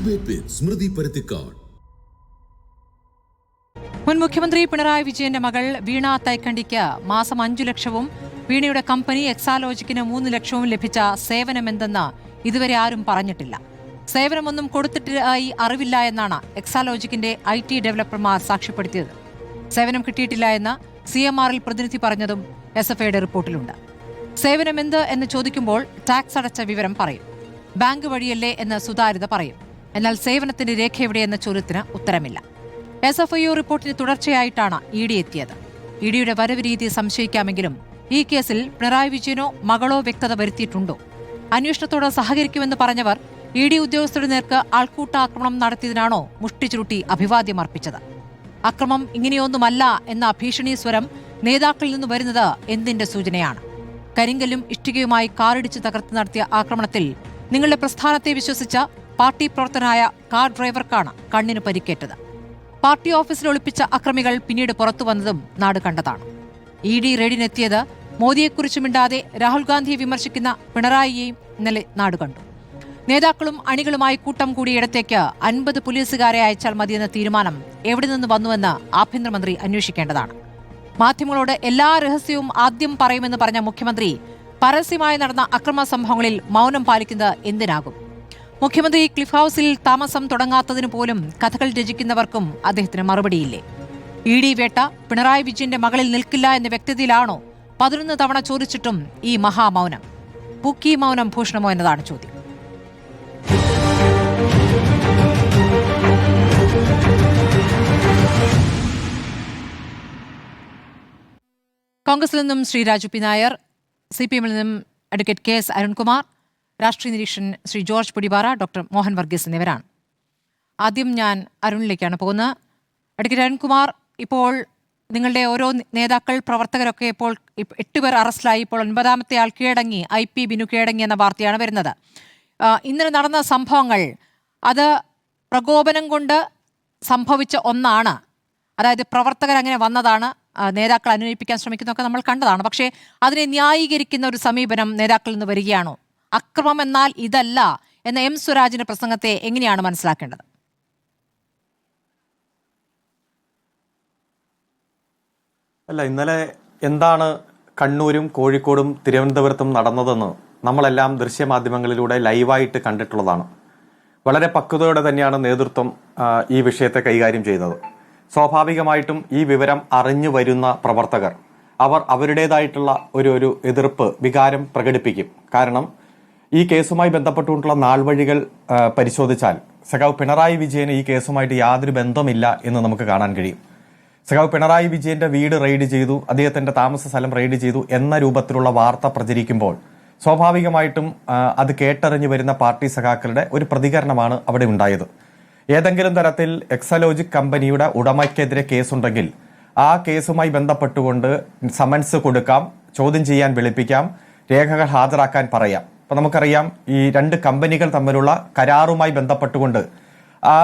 Debate with Smriti Paruthikad. മുൻ മുഖ്യമന്ത്രി പിണറായി വിജയന്റെ മകൾ വീണ തൈക്കണ്ടിക്ക് മാസം 5 ലക്ഷവും വീണയുടെ കമ്പനി എക്സാലോജിക്കിന് 3 ലക്ഷവും ലഭിച്ച സേവനമെന്തെന്ന് ഇതുവരെ ആരും പറഞ്ഞിട്ടില്ല. സേവനമൊന്നും കൊടുത്തിട്ടായി അറിവില്ല എന്നാണ് എക്സാലോജിക്കിന്റെ IT ഡെവലപ്പർമാർ സാക്ഷ്യപ്പെടുത്തിയത്. സേവനം കിട്ടിയിട്ടില്ല എന്ന് CMRൽ പ്രതിനിധി പറഞ്ഞതും SFIയുടെ റിപ്പോർട്ടിലുണ്ട്. സേവനമെന്ത് എന്ന് ചോദിക്കുമ്പോൾ ടാക്സ് അടച്ച വിവരം പറയും. ബാങ്ക് വഴിയല്ലേ എന്ന് സുതാര്യത പറയും. എന്നാൽ സേവനത്തിന്റെ രേഖ എവിടെയെന്ന ചോദ്യത്തിന് ഉത്തരമില്ല. SFIO റിപ്പോർട്ടിന് തുടർച്ചയായിട്ടാണ് ED എത്തിയത്. EDയുടെ വരവ് രീതി സംശയിക്കാമെങ്കിലും ഈ കേസിൽ പിണറായി വിജയനോ മകളോ വ്യക്തത വരുത്തിയിട്ടുണ്ടോ? അന്വേഷണത്തോട് സഹകരിക്കുമെന്ന് പറഞ്ഞവർ ED ഉദ്യോഗസ്ഥരുടെ നേർക്ക് ആൾക്കൂട്ടാക്രമണം നടത്തിയതിനാണോ മുഷ്ടി ചുരുട്ടി അഭിവാദ്യം അർപ്പിച്ചത്? അക്രമം ഇങ്ങനെയൊന്നുമല്ല എന്ന ഭീഷണി സ്വരം നേതാക്കളിൽ നിന്ന് വരുന്നത് എന്തിന്റെ സൂചനയാണ്? കരിങ്കല്ലും ഇഷ്ടികയുമായി കാറിടിച്ച് തകർത്ത് നടത്തിയ ആക്രമണത്തിൽ നിങ്ങളുടെ പ്രസ്ഥാനത്തെ വിശ്വസിച്ച പാർട്ടി പ്രവർത്തനായ കാർ ഡ്രൈവർക്കാണ് കണ്ണിന് പരിക്കേറ്റത്. പാർട്ടി ഓഫീസിൽ ഒളിപ്പിച്ച അക്രമികൾ പിന്നീട് പുറത്തുവന്നതും നാട് കണ്ടതാണ്. ED റെയ്ഡിനെത്തിയത് മോദിയെക്കുറിച്ച് മിണ്ടാതെ രാഹുൽ ഗാന്ധിയെ വിമർശിക്കുന്ന പിണറായിയെയും ഇന്നലെ നാട് കണ്ടു. നേതാക്കളും അണികളുമായി കൂട്ടം കൂടിയിടത്തേക്ക് 50 പോലീസുകാരെ അയച്ചാൽ മതിയെന്ന തീരുമാനം എവിടെ നിന്ന് വന്നുവെന്ന് ആഭ്യന്തരമന്ത്രി അന്വേഷിക്കേണ്ടതാണ്. മാധ്യമങ്ങളോട് എല്ലാ രഹസ്യവും ആദ്യം പറയുമെന്ന് പറഞ്ഞ മുഖ്യമന്ത്രി പരസ്യമായി നടന്ന അക്രമ സംഭവങ്ങളിൽ മൗനം പാലിക്കുന്നത് എന്തിനാകും? മുഖ്യമന്ത്രി ക്ലിഫ് ഹൌസിൽ താമസം തുടങ്ങാത്തതിനു പോലും കഥകൾ രചിക്കുന്നവർക്കും അദ്ദേഹത്തിന് മറുപടിയില്ലേ? ED വേട്ട പിണറായി വിജയന്റെ മകളിൽ നിൽക്കില്ല എന്ന വ്യക്തതയിലാണോ 11 തവണ ചോദിച്ചിട്ടും ഈ മഹാമൗനം? പൂക്കി മൗനം ഭൂഷണമോ എന്നതാണ് ചോദ്യം. കോൺഗ്രസിൽ നിന്നും ശ്രീ രാജു പി നായർ, CPMൽ നിന്നും അഡ്വക്കേറ്റ് KS അരുൺകുമാർ, രാഷ്ട്രീയ നിരീക്ഷൻ ശ്രീ ജോർജ് പൊടിപാറ, ഡോക്ടർ മോഹൻ വർഗീസ് എന്നിവരാണ്. ആദ്യം ഞാൻ അരുണിലേക്കാണ് പോകുന്നത്. അഡ്വക്കേറ്റ് അരുൺകുമാർ, ഇപ്പോൾ നിങ്ങളുടെ ഓരോ നേതാക്കൾ പ്രവർത്തകരൊക്കെ ഇപ്പോൾ 8 പേർ അറസ്റ്റിലായി. ഇപ്പോൾ 9ാമത്തെ ആൾ കീഴടങ്ങി, IP ബിനു കീഴടങ്ങി എന്ന വാർത്തയാണ് വരുന്നത്. ഇന്നലെ നടന്ന സംഭവങ്ങൾ അത് പ്രകോപനം കൊണ്ട് സംഭവിച്ച ഒന്നാണ്. അതായത് പ്രവർത്തകർ അങ്ങനെ വന്നതാണ്, നേതാക്കൾ അനുനയിപ്പിക്കാൻ ശ്രമിക്കുന്നതൊക്കെ നമ്മൾ കണ്ടതാണ്. പക്ഷേ അതിനെ ന്യായീകരിക്കുന്ന ഒരു സമീപനം നേതാക്കളിൽ നിന്ന് വരികയാണോ? അക്രമം എന്നാൽ ഇതല്ല എന്ന M സ്വരാജിന്റെ പ്രസംഗത്തെ എങ്ങനെയാണ് മനസ്സിലാക്കേണ്ടത്? അല്ല, ഇന്നലെ എന്താണ് കണ്ണൂരും കോഴിക്കോടും തിരുവനന്തപുരത്തും നടന്നതെന്ന് നമ്മളെല്ലാം ദൃശ്യമാധ്യമങ്ങളിലൂടെ ലൈവായിട്ട് കണ്ടിട്ടുള്ളതാണ്. വളരെ പക്വതയോടെ തന്നെയാണ് നേതൃത്വം ഈ വിഷയത്തെ കൈകാര്യം ചെയ്തത്. സ്വാഭാവികമായിട്ടും ഈ വിവരം അറിഞ്ഞു വരുന്ന പ്രവർത്തകർ അവർ അവരുടേതായിട്ടുള്ള ഒരു എതിർപ്പ് വികാരം പ്രകടിപ്പിക്കും. കാരണം ഈ കേസുമായി ബന്ധപ്പെട്ടുകൊണ്ടുള്ള നാൾവഴികൾ പരിശോധിച്ചാൽ സഖാവ് പിണറായി വിജയന് ഈ കേസുമായിട്ട് യാതൊരു ബന്ധമില്ല എന്ന് നമുക്ക് കാണാൻ കഴിയും. സഖാവ് പിണറായി വിജയന്റെ വീട് റെയ്ഡ് ചെയ്തു, അദ്ദേഹത്തിന്റെ താമസ സ്ഥലം റെയ്ഡ് ചെയ്തു എന്ന രൂപത്തിലുള്ള വാർത്ത പ്രചരിക്കുമ്പോൾ സ്വാഭാവികമായിട്ടും അത് കേട്ടറിഞ്ഞു വരുന്ന പാർട്ടി സഖാക്കളുടെ ഒരു പ്രതികരണമാണ് അവിടെ ഉണ്ടായത്. ഏതെങ്കിലും തരത്തിൽ എക്സാലോജിക് കമ്പനിയുടെ ഉടമയ്ക്കെതിരെ കേസുണ്ടെങ്കിൽ ആ കേസുമായി ബന്ധപ്പെട്ടുകൊണ്ട് സമൻസ് കൊടുക്കാം, ചോദ്യം ചെയ്യാൻ വിളിപ്പിക്കാം, രേഖകൾ ഹാജരാക്കാൻ പറയാം. അപ്പൊ നമുക്കറിയാം, ഈ 2 കമ്പനികൾ തമ്മിലുള്ള കരാറുമായി ബന്ധപ്പെട്ടുകൊണ്ട് ആ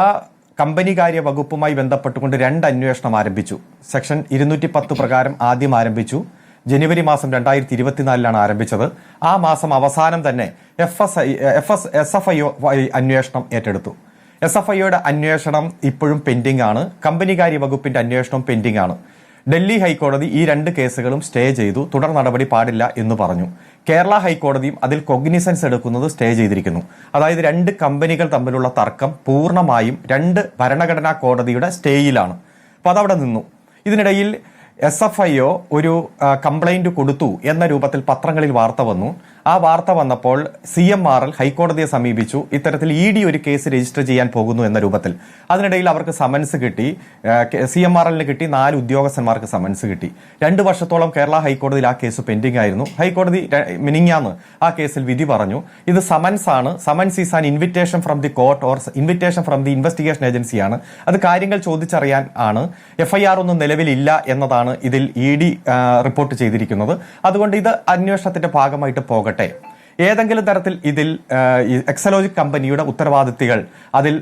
കമ്പനികാര്യ വകുപ്പുമായി ബന്ധപ്പെട്ടുകൊണ്ട് 2 അന്വേഷണം ആരംഭിച്ചു. സെക്ഷൻ 210 പ്രകാരം ആദ്യം ആരംഭിച്ചു. ജനുവരി മാസം 2024 ആരംഭിച്ചത്. ആ മാസം അവസാനം തന്നെ SFIO അന്വേഷണം ഏറ്റെടുത്തു. SFIOയുടെ അന്വേഷണം ഇപ്പോഴും പെൻഡിംഗ് ആണ്. കമ്പനികാര്യ വകുപ്പിന്റെ അന്വേഷണം പെൻഡിംഗ് ആണ്. ഡൽഹി ഹൈക്കോടതി ഈ 2 കേസുകളും സ്റ്റേ ചെയ്തു, തുടർ നടപടി പാടില്ല എന്ന് പറഞ്ഞു. കേരള ഹൈക്കോടതിയും അതിൽ കൊഗ്നിസൻസ് എടുക്കുന്നത് സ്റ്റേ ചെയ്തിരിക്കുന്നു. അതായത് 2 കമ്പനികൾ തമ്മിലുള്ള തർക്കം പൂർണ്ണമായും 2 ഭരണഘടനാ കോടതിയുടെ സ്റ്റേയിലാണ്. അപ്പൊ അതവിടെ നിന്നു. ഇതിനിടയിൽ SFIO ഒരു കംപ്ലൈന്റ് കൊടുത്തു എന്ന രൂപത്തിൽ പത്രങ്ങളിൽ വാർത്ത വന്നു. ആ വാർത്ത വന്നപ്പോൾ CMRൽ ഹൈക്കോടതിയെ സമീപിച്ചു. ഇത്തരത്തിൽ ED ഒരു കേസ് രജിസ്റ്റർ ചെയ്യാൻ പോകുന്നു എന്ന രൂപത്തിൽ. അതിനിടയിൽ അവർക്ക് സമൻസ് കിട്ടി. CMRലിന് കിട്ടി, 4 ഉദ്യോഗസ്ഥന്മാർക്ക് സമൻസ് കിട്ടി. 2 വർഷത്തോളം കേരള ഹൈക്കോടതിയിൽ ആ കേസ് പെൻഡിംഗ് ആയിരുന്നു. ഹൈക്കോടതി മിനിഞ്ഞാന്ന് ആ കേസിൽ വിധി പറഞ്ഞു. ഇത് സമൻസ് ആണ്. Summons is an invitation from the court or invitation from the investigation ഏജൻസിയാണ്. അത് കാര്യങ്ങൾ ചോദിച്ചറിയാൻ ആണ്. FIR ഒന്നും നിലവിലില്ല എന്നതാണ് ഇതിൽ ED റിപ്പോർട്ട് ചെയ്തിരിക്കുന്നത്. അതുകൊണ്ട് ഇത് അന്വേഷണത്തിന്റെ ഭാഗമായിട്ട് പോകട്ടെ ഏതെങ്കിലും തരത്തിൽ ഇതിൽ ഈ എക്സലോജിക് കമ്പനിയുടെ ഉത്തരവാദിത്തികൾ അതിൽ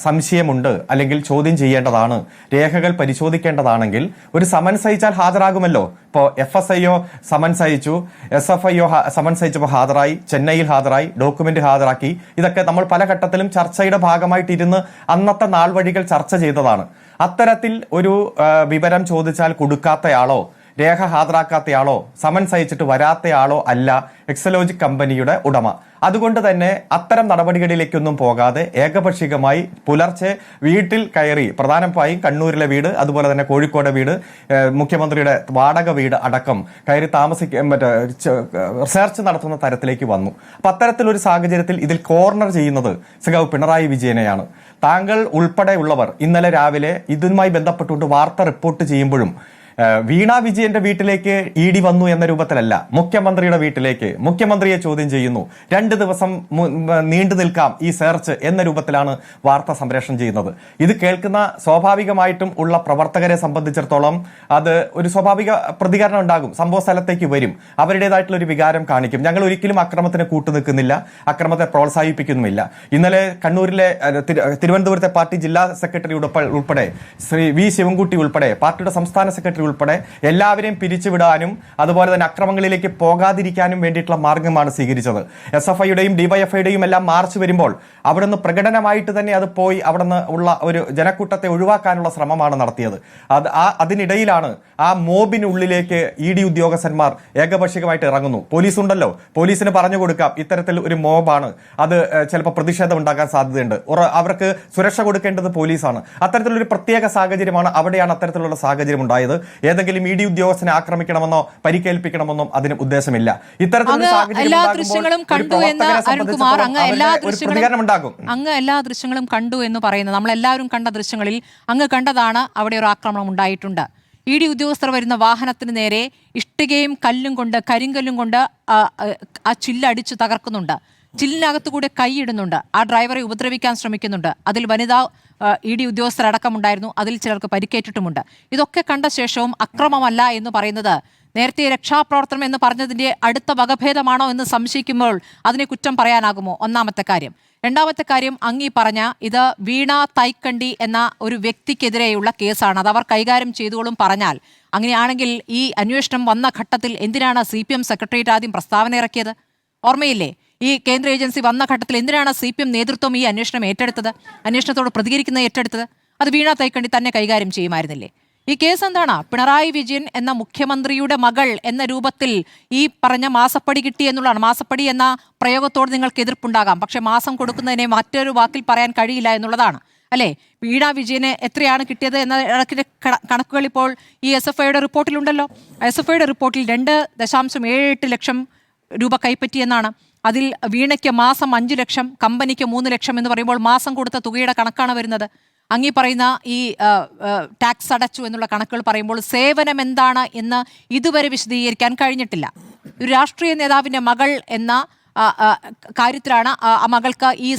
സംശയമുണ്ട് അല്ലെങ്കിൽ ചോദ്യം ചെയ്യേണ്ടതാണ്, രേഖകൾ പരിശോധിക്കേണ്ടതാണെങ്കിൽ ഒരു സമൻസ് അയച്ചാൽ ഹാജരാകുമല്ലോ. ഇപ്പോൾ FSIO സമൻസ് അയച്ചു, SFIO സമൻസ് അയച്ചപ്പോൾ ഹാജരായി, ചെന്നൈയിൽ ഹാജരായി, ഡോക്യുമെന്റ് ഹാജരാക്കി. ഇതൊക്കെ നമ്മൾ പല ഘട്ടത്തിലും ചർച്ചയുടെ ഭാഗമായിട്ടിരുന്ന് അന്നത്തെ നാൾ വഴികൾ ചർച്ച ചെയ്തതാണ്. അത്തരത്തിൽ ഒരു വിവരം ചോദിച്ചാൽ കൊടുക്കാത്തയാളോ രേഖ ഹാജരാക്കാത്തയാളോ സമൻസ് അയച്ചിട്ട് വരാത്തയാളോ അല്ല എക്സലോജിക് കമ്പനിയുടെ ഉടമ. അതുകൊണ്ട് തന്നെ അത്തരം നടപടികളിലേക്കൊന്നും പോകാതെ ഏകപക്ഷീയമായി പുലർച്ചെ വീട്ടിൽ കയറി, പ്രധാനമായും കണ്ണൂരിലെ വീട്, അതുപോലെ തന്നെ കോഴിക്കോട് വീട്, മുഖ്യമന്ത്രിയുടെ വാടക വീട് അടക്കം കയറി റിസർച്ച് നടത്തുന്ന തരത്തിലേക്ക് വന്നു. അപ്പൊ അത്തരത്തിലൊരു സാഹചര്യത്തിൽ ഇതിൽ കോർണർ ചെയ്യുന്നത് സഖാവ് പിണറായി വിജയനെയാണ്. താങ്കൾ ഉൾപ്പെടെയുള്ളവർ ഇന്നലെ രാവിലെ ഇതുമായി ബന്ധപ്പെട്ടുകൊണ്ട് വാർത്ത റിപ്പോർട്ട് ചെയ്യുമ്പോഴും വീണ വിജയന്റെ വീട്ടിലേക്ക് ED വന്നു എന്ന രൂപത്തിലല്ല, മുഖ്യമന്ത്രിയുടെ വീട്ടിലേക്ക് മുഖ്യമന്ത്രിയെ ചോദ്യം ചെയ്യുന്നു, 2 ദിവസം നീണ്ടു നിൽക്കാം ഈ സെർച്ച് എന്ന രൂപത്തിലാണ് വാർത്ത സംപ്രേഷണം ചെയ്യുന്നത്. ഇത് കേൾക്കുന്ന സ്വാഭാവികമായിട്ടും ഉള്ള പ്രവർത്തകരെ സംബന്ധിച്ചിടത്തോളം അത് ഒരു സ്വാഭാവിക പ്രതികരണം ഉണ്ടാകും. സംഭവ സ്ഥലത്തേക്ക് വരും, അവരുടേതായിട്ടുള്ള ഒരു വികാരം കാണിക്കും. ഞങ്ങൾ ഒരിക്കലും അക്രമത്തിന് കൂട്ടുനിൽക്കുന്നില്ല, അക്രമത്തെ പ്രോത്സാഹിപ്പിക്കുന്നുമില്ല. ഇന്നലെ കണ്ണൂരിലെ തിരുവനന്തപുരത്തെ പാർട്ടി ജില്ലാ സെക്രട്ടറി ഉൾപ്പെടെ ശ്രീ V ശിവൻകുട്ടി ഉൾപ്പെടെ പാർട്ടിയുടെ സംസ്ഥാന സെക്രട്ടറി ഉൾപ്പെടെ എല്ലാവരെയും പിരിച്ചുവിടാനും അതുപോലെ തന്നെ അക്രമങ്ങളിലേക്ക് പോകാതിരിക്കാനും വേണ്ടിയിട്ടുള്ള മാർഗമാണ് സ്വീകരിച്ചത്. SFIയുടെയും DYFIയുടെയും എല്ലാം മാർച്ച് വരുമ്പോൾ അവിടുന്ന് പ്രകടനമായിട്ട് തന്നെ അത് പോയി അവിടുന്ന് ഉള്ള ഒരു ജനക്കൂട്ടത്തെ ഒഴിവാക്കാനുള്ള ശ്രമമാണ് നടത്തിയത്. അതിനിടയിലാണ് ആ മോബിനുള്ളിലേക്ക് ED ഉദ്യോഗസ്ഥന്മാർ ഏകപക്ഷീയമായിട്ട് ഇറങ്ങുന്നു. പോലീസ് ഉണ്ടല്ലോ, പോലീസിന് പറഞ്ഞു കൊടുക്കാം ഇത്തരത്തിൽ ഒരു മോബാണ്, അത് ചിലപ്പോൾ പ്രതിഷേധം ഉണ്ടാക്കാൻ സാധ്യതയുണ്ട്, അവർക്ക് സുരക്ഷ കൊടുക്കേണ്ടത് പോലീസാണ്. അത്തരത്തിലൊരു പ്രത്യേക സാഹചര്യമാണ്, അവിടെയാണ് അത്തരത്തിലുള്ള സാഹചര്യം ഉണ്ടായത്. ഏതെങ്കിലും ED ഉദ്യോഗസ്ഥനെ ആക്രമിക്കണമെന്നോ പരിക്കേൽപ്പിക്കണമെന്നോ അതിന് ഉദ്ദേശമില്ല. ഇത്തരത്തിലുള്ള അങ്ങ് എല്ലാ ദൃശ്യങ്ങളും കണ്ടു എന്ന് പറയുന്നത്, നമ്മളെല്ലാവരും കണ്ട ദൃശ്യങ്ങളിൽ അങ്ങ് കണ്ടതാണ് അവിടെ ഒരു ആക്രമണം ഉണ്ടായിട്ടുണ്ട്. ED ഉദ്യോഗസ്ഥർ വരുന്ന വാഹനത്തിന് നേരെ ഇഷ്ടികയും കല്ലും കൊണ്ട്, കരിങ്കല്ലും കൊണ്ട് ആ ചില്ലടിച്ച് തകർക്കുന്നുണ്ട്. ചില്ലിനകത്തുകൂടെ കൈയിടുന്നുണ്ട്, ആ ഡ്രൈവറെ ഉപദ്രവിക്കാൻ ശ്രമിക്കുന്നുണ്ട്. അതിൽ വനിതാ ED ഉദ്യോഗസ്ഥരടക്കമുണ്ടായിരുന്നു, അതിൽ ചിലർക്ക് പരിക്കേറ്റിട്ടുമുണ്ട്. ഇതൊക്കെ കണ്ട ശേഷവും അക്രമമല്ല എന്ന് പറയുന്നത് നേരത്തെ രക്ഷാപ്രവർത്തനം എന്ന് പറഞ്ഞതിന്റെ അടുത്ത വകഭേദമാണോ എന്ന് സംശയിക്കുമ്പോൾ അതിനെ കുറ്റം പറയാനാകുമോ? ഒന്നാമത്തെ കാര്യം. രണ്ടാമത്തെ കാര്യം, അങ്ങീ പറഞ്ഞ ഇത് വീണ തൈക്കണ്ടി എന്ന ഒരു വ്യക്തിക്കെതിരെയുള്ള കേസാണ്, അത് അവർ കൈകാര്യം ചെയ്തോളും പറഞ്ഞാൽ, അങ്ങനെയാണെങ്കിൽ ഈ അന്വേഷണം വന്ന ഘട്ടത്തിൽ എന്തിനാണ് CPM സെക്രട്ടേറിയറ്റ് ആദ്യം പ്രസ്താവന ഇറക്കിയത്? ഓർമ്മയില്ലേ? ഈ കേന്ദ്ര ഏജൻസി വന്ന ഘട്ടത്തിൽ എന്തിനാണ് CPM നേതൃത്വം ഈ അന്വേഷണം ഏറ്റെടുത്തത്, അന്വേഷണത്തോട് പ്രതികരിക്കുന്നത് ഏറ്റെടുത്തത്? അത് വീണ തൈക്കണ്ടി തന്നെ കൈകാര്യം ചെയ്യുമായിരുന്നില്ലേ? ഈ കേസ് എന്താണ്? പിണറായി വിജയൻ എന്ന മുഖ്യമന്ത്രിയുടെ മകൾ എന്ന രൂപത്തിൽ ഈ പറഞ്ഞ മാസപ്പടി കിട്ടി എന്നുള്ളതാണ്. മാസപ്പടി എന്ന പ്രയോഗത്തോട് നിങ്ങൾക്ക് എതിർപ്പുണ്ടാകാം, പക്ഷെ മാസം കൊടുക്കുന്നതിനെ മറ്റൊരു വാക്കിൽ പറയാൻ കഴിയില്ല എന്നുള്ളതാണ് അല്ലേ? വീണ വിജയന് എത്രയാണ് കിട്ടിയത് എന്ന കണക്കുകൾ ഇപ്പോൾ ഈ SFIയുടെ റിപ്പോർട്ടിലുണ്ടല്ലോ. SFIയുടെ റിപ്പോർട്ടിൽ 2.78 ലക്ഷം രൂപ കൈപ്പറ്റിയെന്നാണ്. അതിൽ വീണയ്ക്ക് മാസം 5 ലക്ഷം, കമ്പനിക്ക് 3 ലക്ഷം എന്ന് പറയുമ്പോൾ മാസം കൊടുത്ത തുകയുടെ കണക്കാണ് വരുന്നത്. അങ്ങീ പറയുന്ന ഈ ടാക്സ് അടച്ചു എന്നുള്ള കണക്കുകൾ പറയുമ്പോൾ സേവനം എന്താണ് എന്ന് ഇതുവരെ വിശദീകരിക്കാൻ കഴിഞ്ഞിട്ടില്ല. ഒരു രാഷ്ട്രീയ നേതാവിൻ്റെ മകൾ എന്ന കാര്യത്തിലാണ് ആ മകൾക്ക് ഈ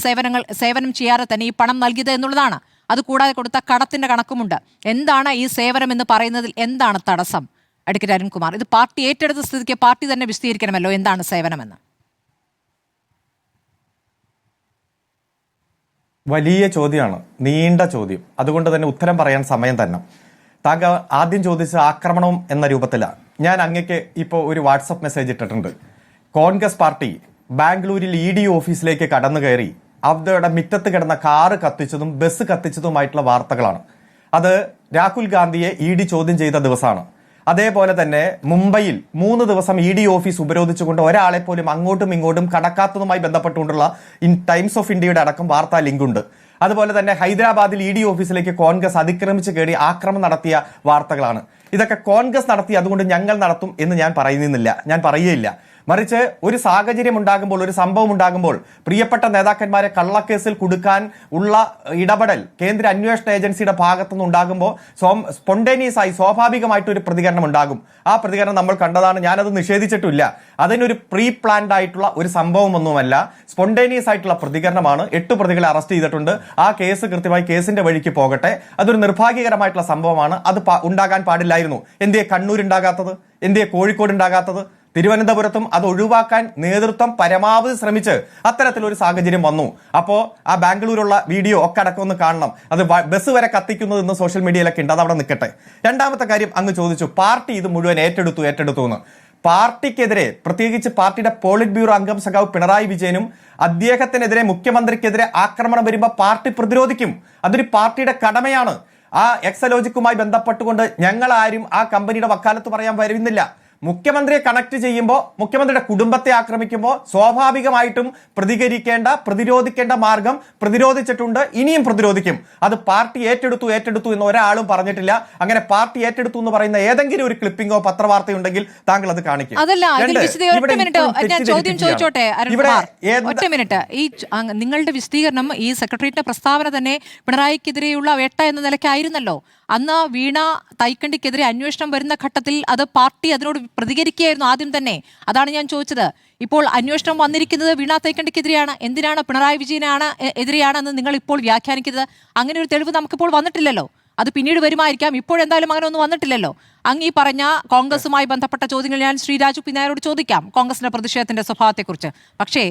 സേവനം ചെയ്യാതെ തന്നെ ഈ പണം നൽകിയത് എന്നുള്ളതാണ്. അതുകൂടാതെ കൊടുത്ത കടത്തിൻ്റെ കണക്കുമുണ്ട്. എന്താണ് ഈ സേവനം എന്ന് പറയുന്നതിൽ എന്താണ് തടസ്സം? അഡ്വക്കേറ്റ് അരുൺകുമാർ, ഇത് പാർട്ടി ഏറ്റെടുത്ത സ്ഥിതിക്ക് പാർട്ടി തന്നെ വിശദീകരിക്കണമല്ലോ എന്താണ് സേവനമെന്ന്. വലിയ ചോദ്യമാണ്, നീണ്ട ചോദ്യം. അതുകൊണ്ട് തന്നെ ഉത്തരം പറയാൻ സമയം തന്നെ. താങ്കൾ ആദ്യം ചോദിച്ച ആക്രമണം എന്ന രൂപത്തിലാണ്. ഞാൻ അങ്ങക്ക് ഇപ്പോൾ ഒരു വാട്സപ്പ് മെസ്സേജ് ഇട്ടിട്ടുണ്ട്. കോൺഗ്രസ് പാർട്ടി ബാംഗ്ലൂരിൽ ED ഓഫീസിലേക്ക് കടന്നു കയറി അവരുടെ മുറ്റത്ത് കിടന്ന കാറ് കത്തിച്ചതും ബസ് കത്തിച്ചതുമായിട്ടുള്ള വാർത്തകളാണ്. അത് രാഹുൽ ഗാന്ധിയെ ED ചോദ്യം ചെയ്ത ദിവസമാണ്. അതേപോലെ തന്നെ മുംബൈയിൽ 3 ദിവസം ED ഓഫീസ് ഉപരോധിച്ചുകൊണ്ട് ഒരാളെ പോലും അങ്ങോട്ടും ഇങ്ങോട്ടും കടക്കാത്തതുമായി ബന്ധപ്പെട്ടുകൊണ്ടുള്ള ടൈംസ് ഓഫ് ഇന്ത്യയുടെ അടക്കം വാർത്താ ലിങ്ക് ഉണ്ട്. അതുപോലെ തന്നെ ഹൈദരാബാദിൽ ED ഓഫീസിലേക്ക് കോൺഗ്രസ് അതിക്രമിച്ച് കയറി ആക്രമണം നടത്തിയ വാർത്തകളാണ്. ഇതൊക്കെ കോൺഗ്രസ് നടത്തി, അതുകൊണ്ട് ഞങ്ങൾ നടത്തും എന്ന് ഞാൻ പറയുകയില്ല. മറിച്ച് ഒരു സാഹചര്യം ഉണ്ടാകുമ്പോൾ, ഒരു സംഭവം ഉണ്ടാകുമ്പോൾ പ്രിയപ്പെട്ട നേതാക്കന്മാരെ കള്ളക്കേസിൽ കുടുക്കാൻ ഉള്ള ഇടപെടൽ കേന്ദ്ര അന്വേഷണ ഏജൻസിയുടെ ഭാഗത്തുനിന്ന് ഉണ്ടാകുമ്പോൾ സ്പോണ്ടേനിയസ് ആയി സ്വാഭാവികമായിട്ടൊരു പ്രതികരണം ഉണ്ടാകും. ആ പ്രതികരണം നമ്മൾ കണ്ടതാണ്. ഞാനത് നിഷേധിച്ചിട്ടില്ല. അതിനൊരു പ്രീ പ്ലാൻഡ് ആയിട്ടുള്ള ഒരു സംഭവമൊന്നുമല്ല, സ്പോണ്ടേനിയസ് ആയിട്ടുള്ള പ്രതികരണമാണ്. 8 പ്രതികളെ അറസ്റ്റ് ചെയ്തിട്ടുണ്ട്. ആ കേസ് കൃത്യമായി കേസിന്റെ വഴിക്ക് പോകട്ടെ. അതൊരു നിർഭാഗ്യകരമായിട്ടുള്ള സംഭവമാണ്. അത് ഉണ്ടാകാൻ പാടില്ലായിരുന്നു. എന്തേ കണ്ണൂർ ഉണ്ടാകാത്തത്? എന്തേ കോഴിക്കോട് ഉണ്ടാകാത്തത്? തിരുവനന്തപുരത്തും അത് ഒഴിവാക്കാൻ നേതൃത്വം പരമാവധി ശ്രമിച്ച് അത്തരത്തിലൊരു സാഹചര്യം വന്നു. അപ്പോൾ ആ ബാംഗ്ലൂരുള്ള വീഡിയോ ഒക്കെ അടക്കം ഒന്ന് കാണണം. അത് ബസ് വരെ കത്തിക്കുന്നത് ഇന്ന് സോഷ്യൽ മീഡിയയിലൊക്കെ ഉണ്ട്. അത് അവിടെ നിൽക്കട്ടെ. രണ്ടാമത്തെ കാര്യം, അങ്ങ് ചോദിച്ചു പാർട്ടി ഇത് മുഴുവൻ ഏറ്റെടുത്തു എന്ന്. പാർട്ടിക്കെതിരെ, പ്രത്യേകിച്ച് പാർട്ടിയുടെ പോളിറ്റ് ബ്യൂറോ അംഗം സഖാവ് പിണറായി വിജയനും അദ്ദേഹത്തിനെതിരെ, മുഖ്യമന്ത്രിക്കെതിരെ ആക്രമണം വരുമ്പോൾ പാർട്ടി പ്രതിരോധിക്കും. അതൊരു പാർട്ടിയുടെ കടമയാണ്. ആ എക്സലോജിക്കുമായി ബന്ധപ്പെട്ടുകൊണ്ട് ഞങ്ങൾ ആരും ആ കമ്പനിയുടെ വക്കാലത്ത് പറയാൻ വരുന്നില്ല. മുഖ്യമന്ത്രിയെ കണക്ട് ചെയ്യുമ്പോൾ, മുഖ്യമന്ത്രിയുടെ കുടുംബത്തെ ആക്രമിക്കുമ്പോൾ സ്വാഭാവികമായിട്ടും പ്രതിരോധിക്കേണ്ട മാർഗം പ്രതിരോധിച്ചിട്ടുണ്ട്, ഇനിയും പ്രതിരോധിക്കും. അത് പാർട്ടി ഏറ്റെടുത്തു എന്ന് ഒരാളും പറഞ്ഞിട്ടില്ല. അങ്ങനെ പാർട്ടി ഏറ്റെടുത്തു എന്ന് പറയുന്ന ഏതെങ്കിലും ഒരു ക്ലിപ്പിംഗോ പത്രവാർത്തയോ ഉണ്ടെങ്കിൽ താങ്കൾ അത് കാണിക്കും. ഈ നിങ്ങളുടെ വിശദീകരണം, ഈ സെക്രട്ടേറിയറ്റിന്റെ പ്രസ്താവന തന്നെ പിണറായിക്കെതിരെയുള്ള വേട്ട എന്ന നിലയ്ക്കായിരുന്നല്ലോ. അന്ന് വീണ തൈക്കണ്ടിക്കെതിരെ അന്വേഷണം വരുന്ന ഘട്ടത്തിൽ അത് പാർട്ടി അതിനോട് പ്രതികരിക്കുകയായിരുന്നു ആദ്യം തന്നെ. അതാണ് ഞാൻ ചോദിച്ചത്. ഇപ്പോൾ അന്വേഷണം വന്നിരിക്കുന്നത് വീണ തൈക്കണ്ടിക്കെതിരെയാണ്. എന്തിനാണ് പിണറായി വിജയനാണ് എതിരെയാണെന്ന് നിങ്ങൾ ഇപ്പോൾ വ്യാഖ്യാനിക്കുന്നത്? അങ്ങനെ ഒരു തെളിവ് നമുക്കിപ്പോൾ വന്നിട്ടില്ലല്ലോ. അത് പിന്നീട് വരുമായിരിക്കാം. ഇപ്പോഴെന്തായാലും അങ്ങനെ ഒന്നും വന്നിട്ടില്ലല്ലോ. അങ്ങ് ഈ പറഞ്ഞ കോൺഗ്രസുമായി ബന്ധപ്പെട്ട ചോദ്യങ്ങൾ ഞാൻ ശ്രീ രാജു പിന്നാരോട് ചോദിക്കാം, കോൺഗ്രസിന്റെ പ്രതിഷേധത്തിന്റെ സ്വഭാവത്തെക്കുറിച്ച്. പക്ഷേ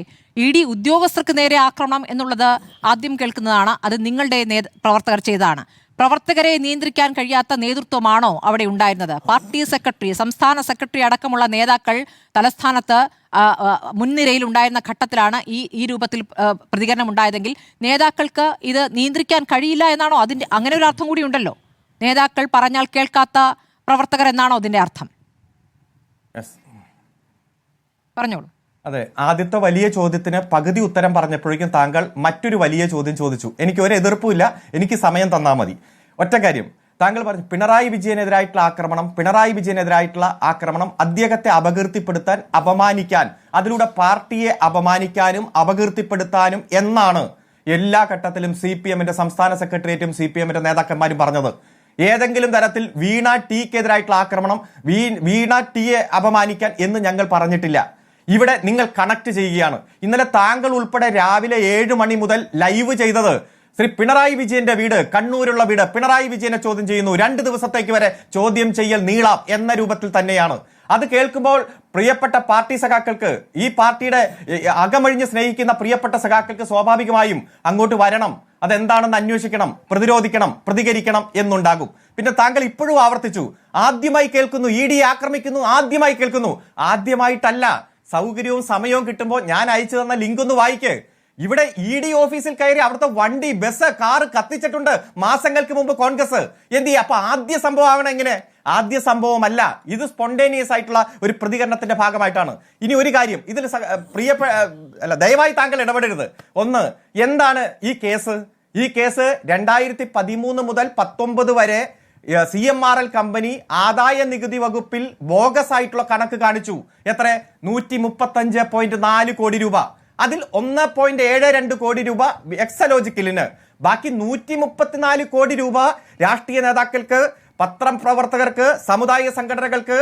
ED ഉദ്യോഗസ്ഥർക്ക് നേരെ ആക്രമണം എന്നുള്ളത് ആദ്യം കേൾക്കുന്നതാണ്. അത് നിങ്ങളുടെ പ്രവർത്തകർ ചെയ്തതാണ്. പ്രവർത്തകരെ നിയന്ത്രിക്കാൻ കഴിയാത്ത നേതൃത്വമാണോ അവിടെ ഉണ്ടായിരുന്നത്? പാർട്ടി സെക്രട്ടറി, സംസ്ഥാന സെക്രട്ടറി അടക്കമുള്ള നേതാക്കൾ തലസ്ഥാനത്ത് മുൻനിരയിൽ ഉണ്ടായിരുന്ന ഘട്ടത്തിലാണ് ഈ രൂപത്തിൽ പ്രതികരണം ഉണ്ടായതെങ്കിൽ നേതാക്കൾക്ക് ഇത് നിയന്ത്രിക്കാൻ കഴിയില്ല എന്നാണോ? അതിന്റെ അങ്ങനെ ഒരു അർത്ഥം കൂടി ഉണ്ടല്ലോ. നേതാക്കൾ പറഞ്ഞാൽ കേൾക്കാത്ത പ്രവർത്തകർ എന്നാണോ അതിന്റെ അർത്ഥം? പറഞ്ഞോളൂ. അതെ, ആദ്യത്തെ വലിയ ചോദ്യത്തിന് പകുതി ഉത്തരം പറഞ്ഞപ്പോഴേക്കും താങ്കൾ മറ്റൊരു വലിയ ചോദ്യം ചോദിച്ചു. എനിക്ക് ഒരു എതിർപ്പുമില്ല, എനിക്ക് സമയം തന്നാൽ മതി. ഒറ്റ കാര്യം, താങ്കൾ പറഞ്ഞു പിണറായി വിജയനെതിരായിട്ടുള്ള ആക്രമണം അദ്ദേഹത്തെ അപകീർത്തിപ്പെടുത്താൻ, അപമാനിക്കാൻ, അതിലൂടെ പാർട്ടിയെ അപമാനിക്കാനും അപകീർത്തിപ്പെടുത്താനും എന്നാണ് എല്ലാ ഘട്ടത്തിലും CPM-ന്റെ സംസ്ഥാന സെക്രട്ടേറിയറ്റും CPM-ന്റെ നേതാക്കന്മാരും പറഞ്ഞത്. ഏതെങ്കിലും തരത്തിൽ വീണ ടിക്കെതിരായിട്ടുള്ള ആക്രമണം, വീണ ടിയെ അപമാനിക്കാൻ എന്ന് ഞങ്ങൾ പറഞ്ഞിട്ടില്ല. ഇവിടെ നിങ്ങൾ കണക്ട് ചെയ്യുകയാണ്. ഇന്നലെ താങ്കൾ ഉൾപ്പെടെ രാവിലെ 7 മണി മുതൽ ലൈവ് ചെയ്തത് ശ്രീ പിണറായി വിജയന്റെ വീട്, കണ്ണൂരുള്ള വീട്, പിണറായി വിജയനെ ചോദ്യം ചെയ്യുന്നു. 2 ദിവസത്തേക്ക് വരെ ചോദ്യം ചെയ്യൽ നീളാം എന്ന രൂപത്തിൽ തന്നെയാണ്. അത് കേൾക്കുമ്പോൾ പ്രിയപ്പെട്ട പാർട്ടി സഖാക്കൾക്ക്, ഈ പാർട്ടിയുടെ അകമഴിഞ്ഞ് സ്നേഹിക്കുന്ന പ്രിയപ്പെട്ട സഖാക്കൾക്ക് സ്വാഭാവികമായും അങ്ങോട്ട് വരണം, അതെന്താണെന്ന് അന്വേഷിക്കണം, പ്രതിരോധിക്കണം, പ്രതികരിക്കണം എന്നുണ്ടാകും. പിന്നെ താങ്കൾ ഇപ്പോഴും ആവർത്തിച്ചു, ആദ്യമായി കേൾക്കുന്നു, ED ആക്രമിക്കുന്നു, ആദ്യമായി കേൾക്കുന്നു. ആദ്യമായിട്ടല്ല, സൗകര്യവും സമയവും കിട്ടുമ്പോൾ ഞാൻ അയച്ചു തന്ന ലിങ്ക് ഒന്ന് വായിക്ക്. ഇവിടെ ED ഓഫീസിൽ കയറി അവിടുത്തെ വണ്ടി, ബസ്, കാറ് കത്തിച്ചിട്ടുണ്ട് മാസങ്ങൾക്ക് മുമ്പ് കോൺഗ്രസ്. അപ്പൊ ആദ്യ സംഭവം ആവണം എങ്ങനെ? ആദ്യ സംഭവമല്ല, ഇത് സ്പോണ്ടേനിയസ് ആയിട്ടുള്ള ഒരു പ്രതികരണത്തിന്റെ ഭാഗമായിട്ടാണ്. ഇനി ഒരു കാര്യം, ഇതിൽ ദയവായി താങ്കൾ ഇടപെടരുത്. ഒന്ന്, എന്താണ് ഈ കേസ്? ഈ കേസ് 2013 മുതൽ 19 വരെ CMRL കമ്പനി ആദായ നികുതി വകുപ്പിൽ ബോഗസ് ആയിട്ടുള്ള കണക്ക് കാണിച്ചു. എത്ര? 135.4 കോടി രൂപ. അതിൽ 1.72 കോടി രൂപ എക്സലോജിക്കലിന്, ബാക്കി 134 കോടി രൂപ രാഷ്ട്രീയ നേതാക്കൾക്ക്, പത്രപ്രവർത്തകർക്ക്, സമുദായ സംഘടനകൾക്ക്,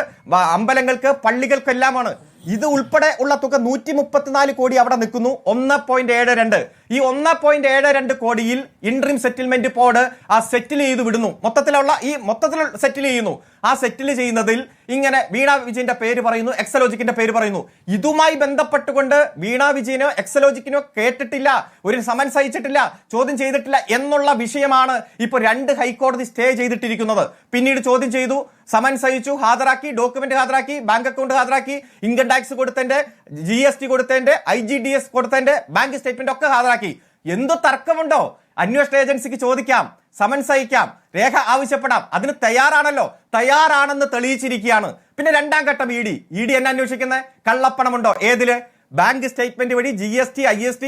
അമ്പലങ്ങൾക്ക്, പള്ളികൾക്കെല്ലാമാണ്. ഇത് ഉൾപ്പെടെ ഉള്ള തുക 134 കോടി അവിടെ നിൽക്കുന്നു. 1.72. ഈ 1.72 കോടിയിൽ ഇൻട്രീം സെറ്റിൽമെന്റ് ബോർഡ് ആ സെറ്റിൽ ചെയ്ത് വിടുന്നു. മൊത്തത്തിൽ സെറ്റിൽ ചെയ്യുന്നു. ആ സെറ്റിൽ ചെയ്യുന്നതിൽ ഇങ്ങനെ വീണ വിജയന്റെ പേര് പറയുന്നു, എക്സലോജിക്കിന്റെ പേര് പറയുന്നു. ഇതുമായി ബന്ധപ്പെട്ടുകൊണ്ട് വീണ വിജയനോ എക്സലോജിക്കിനോ കേട്ടിട്ടില്ല, ഒരു സമൻസ് അയച്ചിട്ടില്ല, ചോദ്യം ചെയ്തിട്ടില്ല എന്നുള്ള വിഷയമാണ് ഇപ്പോൾ 2 ഹൈക്കോടതി സ്റ്റേ ചെയ്തിട്ടിരിക്കുന്നത്. പിന്നീട് ചോദ്യം ചെയ്തു, സമൻസ് അയച്ചു, ഹാജരാക്കി, ഡോക്യുമെന്റ് ഹാജരാക്കി, ബാങ്ക് അക്കൗണ്ട് ഹാജരാക്കി, ഇൻകം ടാക്സ് കൊടുത്തതിന്റെ, GST കൊടുത്തതിന്റെ, IGDS കൊടുത്തതിന്റെ, ബാങ്ക് സ്റ്റേറ്റ്മെന്റ് ഒക്കെ ഹാജരാക്കി. എന്ത് തർക്കമുണ്ടോ? അന്വേഷണ ഏജൻസിക്ക് ചോദിക്കാം, സമൻസ് അയക്കാം, രേഖ ആവശ്യപ്പെടാം. അതിന് തയ്യാറാണെന്ന് തെളിയിച്ചിരിക്കുകയാണ്. പിന്നെ 2ാം ഘട്ടം ED എന്നെ അന്വേഷിക്കുന്നത് കള്ളപ്പണമുണ്ടോ? ഏതില്? ബാങ്ക് സ്റ്റേറ്റ്മെന്റ് വഴി GST, IST,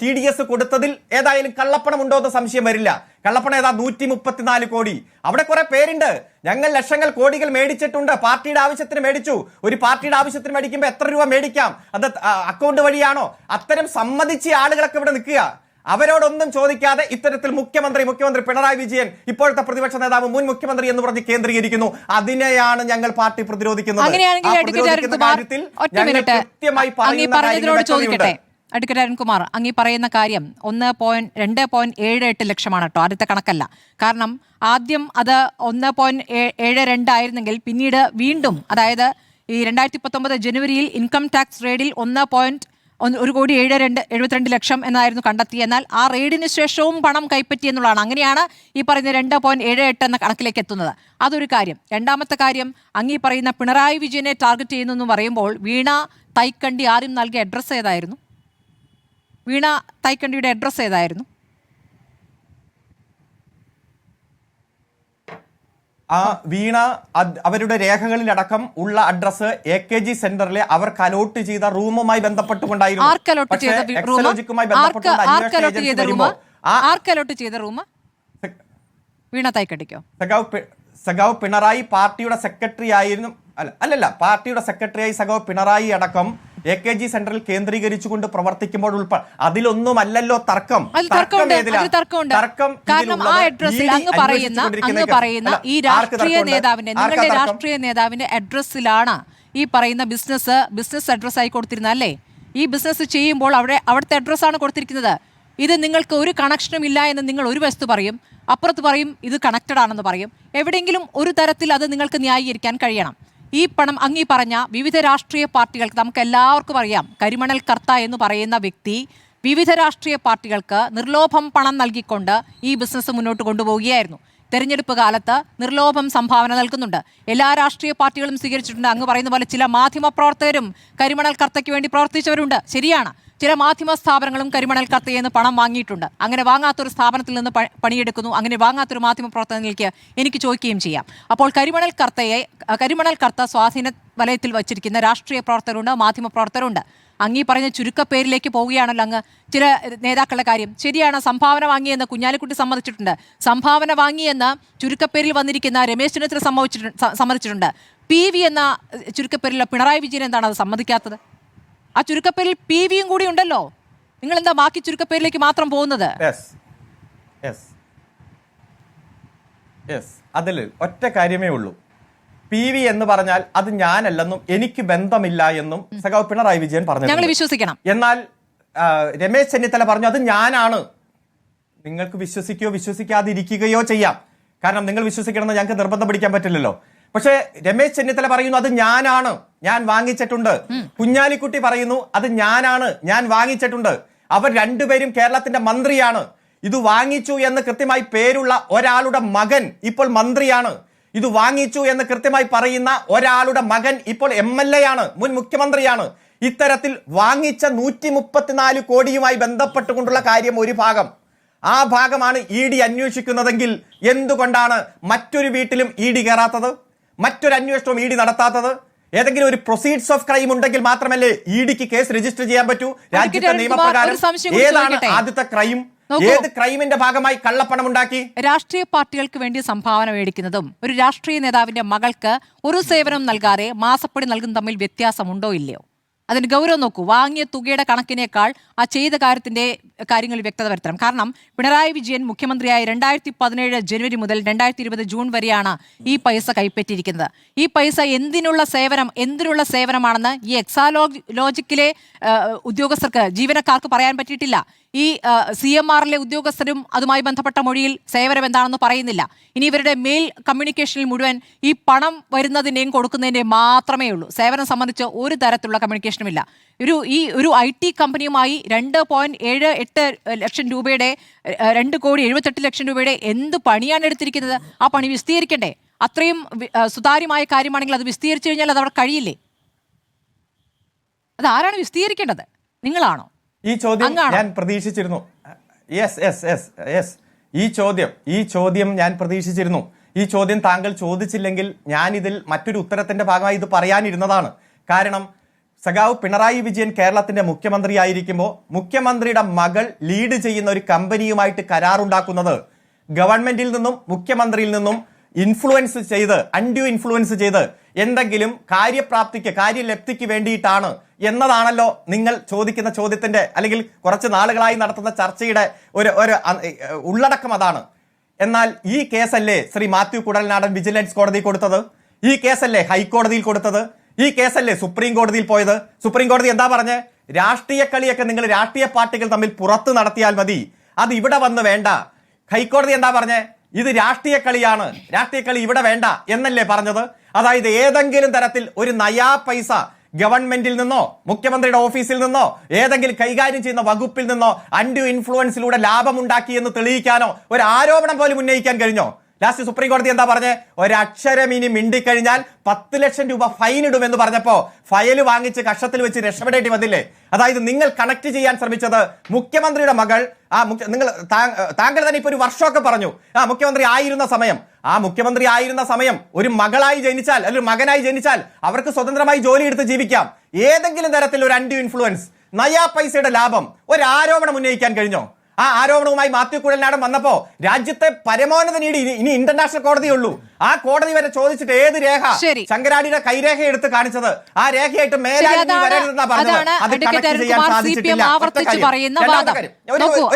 TDS കൊടുത്തതിൽ ഏതായാലും കള്ളപ്പണം ഉണ്ടോ എന്ന് സംശയം വരില്ല. കള്ളപ്പണം ഏതാ? 134 കോടി. അവിടെ കുറെ പേരുണ്ട്. ഞങ്ങൾ ലക്ഷങ്ങൾ, കോടികൾ മേടിച്ചിട്ടുണ്ട്. പാർട്ടിയുടെ ആവശ്യത്തിന് മേടിച്ചു. ഒരു പാർട്ടിയുടെ ആവശ്യത്തിന് മേടിക്കുമ്പോൾ എത്ര രൂപ മേടിക്കാം? അത് അക്കൗണ്ട് വഴിയാണോ? അത്തരം സമ്മതിച്ച ആളുകളൊക്കെ ഇവിടെ നിൽക്കുക. അവരോടൊന്നും ചോദിക്കാതെ ഇത്തരത്തിൽ മുഖ്യമന്ത്രി പിണറായി വിജയൻ, ഇപ്പോഴത്തെ പ്രതിപക്ഷ നേതാവ്, മുൻ മുഖ്യമന്ത്രി എന്ന് പറഞ്ഞ് കേന്ദ്രീകരിക്കുന്നു. അതിനെയാണ് ഞങ്ങൾ പാർട്ടി പ്രതിരോധിക്കുന്നത്. അഡ്വക്കേറ്റ് അരുൺകുമാർ, അങ്ങ് പറയുന്ന കാര്യം 2.78 ലക്ഷമാണ് കേട്ടോ, ആദ്യത്തെ കണക്കല്ല. കാരണം ആദ്യം അത് 1.72 ആയിരുന്നെങ്കിൽ പിന്നീട് വീണ്ടും, അതായത് ഈ 2019 ജനുവരിയിൽ ഇൻകം ടാക്സ് റെയ്ഡിൽ 1,72 എന്നായിരുന്നു കണ്ടെത്തി. എന്നാൽ ആ റെയ്ഡിന് ശേഷവും പണം കൈപ്പറ്റി എന്നുള്ളതാണ്. അങ്ങനെയാണ് ഈ പറയുന്ന 2.78 എന്ന കണക്കിലേക്ക് എത്തുന്നത്. അതൊരു കാര്യം. രണ്ടാമത്തെ കാര്യം, അങ്ങീ പറയുന്ന പിണറായി വിജയനെ ടാർഗറ്റ് ചെയ്യുന്നു എന്ന് പറയുമ്പോൾ വീണ തൈക്കണ്ടി ആദ്യം നൽകിയ അഡ്രസ്സ് ഏതായിരുന്നു? വീണ തൈക്കണ്ടിയുടെ അഡ്രസ്സ് ഏതായിരുന്നു? ആ വീണ അവരുടെ രേഖകളിലടക്കം ഉള്ള അഡ്രസ് AKG സെന്ററിലെ അവർക്ക് അലോട്ട് ചെയ്ത റൂമുമായി ബന്ധപ്പെട്ടുകൊണ്ടായിരുന്നു. വീണ തൈക്കണ്ടിക്കോ? സഖാവ് പിണറായി പാർട്ടിയുടെ സെക്രട്ടറി ആയിരുന്നു. അല്ലല്ല, പാർട്ടിയുടെ സെക്രട്ടറിയായി സഖാവ് പിണറായി അടക്കം AKG സെന്ററിൽ കേന്ദ്രീകരിച്ചുകൊണ്ട് പ്രവർത്തിക്കുമ്പോൾ ഉൾപ്പെടെ അതിലൊന്നുമല്ലോ തർക്കം. ഈ നിങ്ങളുടെ രാഷ്ട്രീയ നേതാവിന്റെ അഡ്രസ്സിലാണ് ഈ പറയുന്ന ബിസിനസ് അഡ്രസ് ആയി കൊടുത്തിരുന്നത് അല്ലേ? ഈ ബിസിനസ് ചെയ്യുമ്പോൾ അവിടുത്തെ അഡ്രസ്സാണ് കൊടുത്തിരിക്കുന്നത്. ഇത് നിങ്ങൾക്ക് ഒരു കണക്ഷനും ഇല്ല എന്ന് നിങ്ങൾ ഒരു വസ്തു പറയും, അപ്പുറത്ത് പറയും ഇത് കണക്റ്റഡ് ആണെന്ന് പറയും. എവിടെയെങ്കിലും ഒരു തരത്തിൽ അത് നിങ്ങൾക്ക് ന്യായീകരിക്കാൻ കഴിയണം. ഈ പണം അങ്ങീ പറഞ്ഞ വിവിധ രാഷ്ട്രീയ പാർട്ടികൾക്ക്, നമുക്ക് എല്ലാവർക്കും അറിയാം, കരിമണൽ കർത്ത എന്ന് പറയുന്ന വ്യക്തി വിവിധ രാഷ്ട്രീയ പാർട്ടികൾക്ക് നിർലോഭം പണം നൽകിക്കൊണ്ട് ഈ ബിസിനസ് മുന്നോട്ട് കൊണ്ടുപോവുകയായിരുന്നു. തെരഞ്ഞെടുപ്പ് കാലത്ത് നിർലോഭം സംഭാവന നൽകുന്നുണ്ട്. എല്ലാ രാഷ്ട്രീയ പാർട്ടികളും സ്വീകരിച്ചിട്ടുണ്ട്. അങ്ങ് പറയുന്ന പോലെ ചില മാധ്യമ പ്രവർത്തകരും കരിമണൽ കർത്തയ്ക്ക് വേണ്ടി പ്രവർത്തിച്ചവരുണ്ട്, ശരിയാണ്. ചില മാധ്യമ സ്ഥാപനങ്ങളും കരിമണൽ കർത്തയിൽ നിന്ന് പണം വാങ്ങിയിട്ടുണ്ട്. അങ്ങനെ വാങ്ങാത്തൊരു സ്ഥാപനത്തിൽ നിന്ന് പണിയെടുക്കുന്നു, അങ്ങനെ വാങ്ങാത്തൊരു മാധ്യമ പ്രവർത്തനങ്ങൾക്ക് എനിക്ക് ചോദിക്കുകയും ചെയ്യാം. അപ്പോൾ കരിമണൽ കർത്ത സ്വാധീന വലയത്തിൽ വച്ചിരിക്കുന്ന രാഷ്ട്രീയ പ്രവർത്തകരുണ്ട്, മാധ്യമ പ്രവർത്തകരുണ്ട്. അങ്ങീ പറഞ്ഞ ചുരുക്കപ്പേരിലേക്ക് പോവുകയാണല്ലോ അങ്ങ്. ചില നേതാക്കളുടെ കാര്യം ശരിയാണ്. സംഭാവന വാങ്ങിയെന്ന് കുഞ്ഞാലിക്കുട്ടി സമ്മതിച്ചിട്ടുണ്ട്. സംഭാവന വാങ്ങിയെന്ന് ചുരുക്കപ്പേരിൽ വന്നിരിക്കുന്ന രമേശ് ചെന്നിത്തല സമ്മതിച്ചിട്ടുണ്ട്. PV എന്ന ചുരുക്കപ്പേരിലുള്ള പിണറായി വിജയൻ എന്താണ് അത് സമ്മതിക്കാത്തത്? ആ ചുരുക്കപ്പേരിൽ PVയും കൂടി ഉണ്ടല്ലോ. നിങ്ങൾ എന്താ ബാക്കി ചുരുക്കപ്പേരിലേക്ക് മാത്രം പോകുന്നത്? അതിൽ ഒറ്റ കാര്യമേ ഉള്ളൂ. PV എന്ന് പറഞ്ഞാൽ അത് ഞാനല്ലെന്നും എനിക്ക് ബന്ധമില്ല എന്നും സഖാവ് പിണറായി വിജയൻ പറഞ്ഞു. ഞങ്ങൾ വിശ്വസിക്കണം. എന്നാൽ രമേശ് ചെന്നിത്തല പറഞ്ഞു അത് ഞാനാണ്. നിങ്ങൾക്ക് വിശ്വസിക്കുകയോ വിശ്വസിക്കാതിരിക്കുകയോ ചെയ്യാം. കാരണം നിങ്ങൾ വിശ്വസിക്കണമെന്ന് ഞങ്ങൾക്ക് നിർബന്ധം പിടിക്കാൻ പറ്റില്ലല്ലോ. പക്ഷേ രമേശ് ചെന്നിത്തല പറയുന്നു അത് ഞാനാണ്, ഞാൻ വാങ്ങിച്ചിട്ടുണ്ട്. കുഞ്ഞാലിക്കുട്ടി പറയുന്നു അത് ഞാനാണ്, ഞാൻ വാങ്ങിച്ചിട്ടുണ്ട്. അവർ രണ്ടുപേരും കേരളത്തിന്റെ മന്ത്രിയാണ്. ഇത് വാങ്ങിച്ചു എന്ന് കൃത്യമായി പേരുള്ള ഒരാളുടെ മകൻ ഇപ്പോൾ മന്ത്രിയാണ്. ഇത് വാങ്ങിച്ചു എന്ന് കൃത്യമായി പറയുന്ന ഒരാളുടെ മകൻ ഇപ്പോൾ MLA ആണ്, മുൻ മുഖ്യമന്ത്രിയാണ്. ഇത്തരത്തിൽ വാങ്ങിച്ച 134 കോടിയുമായി ബന്ധപ്പെട്ടുകൊണ്ടുള്ള കാര്യം ഒരു ഭാഗം. ആ ഭാഗമാണ് ED അന്വേഷിക്കുന്നതെങ്കിൽ എന്തുകൊണ്ടാണ് മറ്റൊരു വീട്ടിലും ED കയറാത്തത്? മറ്റൊരു അന്വേഷണവും ED നടത്താത്തത്? ഏതെങ്കിലും ഒരു പ്രൊസീഡ്സ് ഓഫ് ക്രൈം ഉണ്ടെങ്കിൽ മാത്രമല്ലേ EDക്ക് കേസ് രജിസ്റ്റർ ചെയ്യാൻ പറ്റൂ? രാജ്യത്തെ നിയമപ്രകാരം ഏതാണ് ആദ്യത്തെ ക്രൈം? ഏത് ക്രൈമിന്റെ ഭാഗമായി കള്ളപ്പണം ഉണ്ടാക്കി? രാഷ്ട്രീയ പാർട്ടികൾക്ക് വേണ്ടി സംഭാവന മേടിക്കുന്നതും ഒരു രാഷ്ട്രീയ നേതാവിന്റെ മകൾക്ക് ഒരു സേവനം നൽകാതെ മാസപ്പടി നൽകുന്ന തമ്മിൽ വ്യത്യാസമുണ്ടോ ഇല്ലയോ? അതിന് ഗൗരവം നോക്കൂ. വാങ്ങിയ തുകയുടെ കണക്കിനേക്കാൾ ആ ചെയ്ത കാര്യങ്ങളിൽ വ്യക്തത വരുത്തണം. കാരണം പിണറായി വിജയൻ മുഖ്യമന്ത്രിയായ 2017 ജനുവരി മുതൽ 2020 ജൂൺ വരെയാണ് ഈ പൈസ കൈപ്പറ്റിയിരിക്കുന്നത്. ഈ പൈസ എന്തിനുള്ള സേവനമാണെന്ന് ഈ എക്സാലോജിക്കിലെ ഉദ്യോഗസ്ഥർക്ക്, ജീവനക്കാർക്ക് പറയാൻ പറ്റിയിട്ടില്ല. ഈ CMRലെ ഉദ്യോഗസ്ഥരും അതുമായി ബന്ധപ്പെട്ട മൊഴിയിൽ സേവനം എന്താണെന്ന് പറയുന്നില്ല. ഇനി ഇവരുടെ മെയിൽ കമ്മ്യൂണിക്കേഷനിൽ മുഴുവൻ ഈ പണം വരുന്നതിൻ്റെയും കൊടുക്കുന്നതിൻ്റെയും മാത്രമേ ഉള്ളൂ. സേവനം സംബന്ധിച്ച് ഒരു തരത്തിലുള്ള കമ്മ്യൂണിക്കേഷനും ഇല്ല. ഒരു IT കമ്പനിയുമായി 2.78 ലക്ഷം രൂപയുടെ 2.78 ലക്ഷം രൂപയുടെ എന്ത് പണിയാണ് എടുത്തിരിക്കുന്നത്? ആ പണി വിസ്തീരിക്കണ്ടേ? അത്രയും സുതാര്യമായ കാര്യമാണെങ്കിൽ അത് വിസ്തീരിച്ചു കഴിഞ്ഞാൽ അത് അവിടെ കഴിയില്ലേ? അത് ആരാണ് വിസ്തീരിക്കേണ്ടത്? നിങ്ങളാണോ? ഈ ചോദ്യം ഞാൻ പ്രതീക്ഷിച്ചിരുന്നു. ഈ ചോദ്യം ഞാൻ പ്രതീക്ഷിച്ചിരുന്നു. ഈ ചോദ്യം താങ്കൾ ചോദിച്ചില്ലെങ്കിൽ ഞാൻ ഇതിൽ മറ്റൊരു ഉത്തരത്തിന്റെ ഭാഗമായി ഇത് പറയാനിരുന്നതാണ്. കാരണം സഖാവ് പിണറായി വിജയൻ കേരളത്തിന്റെ മുഖ്യമന്ത്രിയായിരിക്കുമ്പോൾ മുഖ്യമന്ത്രിയുടെ മകൾ ലീഡ് ചെയ്യുന്ന ഒരു കമ്പനിയുമായിട്ട് കരാറുണ്ടാക്കുന്നത് ഗവൺമെന്റിൽ നിന്നും മുഖ്യമന്ത്രിയിൽ നിന്നും അൺഡ്യൂ ഇൻഫ്ലുവൻസ് ചെയ്ത് എന്തെങ്കിലും കാര്യപ്രാപ്തിക്ക്, കാര്യലബ്ധിക്ക് വേണ്ടിയിട്ടാണ് എന്നതാണല്ലോ നിങ്ങൾ ചോദിക്കുന്ന ചോദ്യത്തിന്റെ, അല്ലെങ്കിൽ കുറച്ച് നാളുകളായി നടത്തുന്ന ചർച്ചയുടെ ഒരു ഉള്ളടക്കം അതാണ്. എന്നാൽ ഈ കേസല്ലേ ശ്രീ മാത്യു കുഴൽനാടൻ വിജിലൻസ് കോടതി കൊടുത്തത്? ഈ കേസല്ലേ ഹൈക്കോടതിയിൽ കൊടുത്തത്? ഈ കേസല്ലേ സുപ്രീം കോടതിയിൽ പോയത്? സുപ്രീം കോടതി എന്താ പറഞ്ഞേ? രാഷ്ട്രീയ കളിയൊക്കെ നിങ്ങൾ രാഷ്ട്രീയ പാർട്ടികൾ തമ്മിൽ പുറത്ത് നടത്തിയാൽ മതി, അത് ഇവിടെ വന്ന് വേണ്ട. ഹൈക്കോടതി എന്താ പറഞ്ഞേ? ഇത് രാഷ്ട്രീയ കളിയാണ്, രാഷ്ട്രീയ കളി ഇവിടെ വേണ്ട എന്നല്ലേ പറഞ്ഞത്? അതായത് ഏതെങ്കിലും തരത്തിൽ ഒരു നയാ പൈസ ഗവൺമെന്റിൽ നിന്നോ മുഖ്യമന്ത്രിയുടെ ഓഫീസിൽ നിന്നോ ഏതെങ്കിലും കൈകാര്യം ചെയ്യുന്ന വകുപ്പിൽ നിന്നോ അൺഡ്യൂ ഇൻഫ്ലുവൻസിലൂടെ ലാഭമുണ്ടാക്കി എന്ന് തെളിയിക്കാനോ ഒരു ആരോപണം പോലും ഉന്നയിക്കാൻ കഴിഞ്ഞോ? ലാസ്റ്റ് സുപ്രീം കോടതി എന്താ പറഞ്ഞേ? ഒരക്ഷരം ഇനി മിണ്ടിക്കഴിഞ്ഞാൽ 10 ലക്ഷം രൂപ ഫൈൻ ഇടുമെന്ന് പറഞ്ഞപ്പോ ഫയൽ വാങ്ങിച്ച് കഷത്തിൽ വെച്ച് രക്ഷപ്പെടേണ്ടി വന്നില്ലേ? അതായത് നിങ്ങൾ കണക്ട് ചെയ്യാൻ ശ്രമിച്ചത് മുഖ്യമന്ത്രിയുടെ മകൾ താങ്കൾ തന്നെ ഇപ്പൊ ഒരു വർഷമൊക്കെ പറഞ്ഞു മുഖ്യമന്ത്രി ആയിരുന്ന സമയം ഒരു മകളായി ജനിച്ചാൽ അല്ലെങ്കിൽ മകനായി ജനിച്ചാൽ അവർക്ക് സ്വതന്ത്രമായി ജോലി എടുത്ത് ജീവിക്കാം. ഏതെങ്കിലും തരത്തിൽ ഒരു അൺഡ്യൂ ഇൻഫ്ലുവൻസ് നയാ പൈസയുടെ ലാഭം ഒരു ആരോപണം ഉന്നയിക്കാൻ കഴിഞ്ഞോ? ആ ആരോപണവുമായി മാത്യു കുഴൽനാടൻ വന്നപ്പോ രാജ്യത്തെ പരമോന്നത നീതി ഇനി ഇന്റർനാഷണൽ കോടതിയുള്ളൂ. ആ കോടതി വരെ ചോദിച്ചിട്ട് ഏത് രേഖ ശങ്കരാടിയുടെ കൈരേഖ എടുത്ത് കാണിച്ചത്? ആ രേഖയായിട്ട്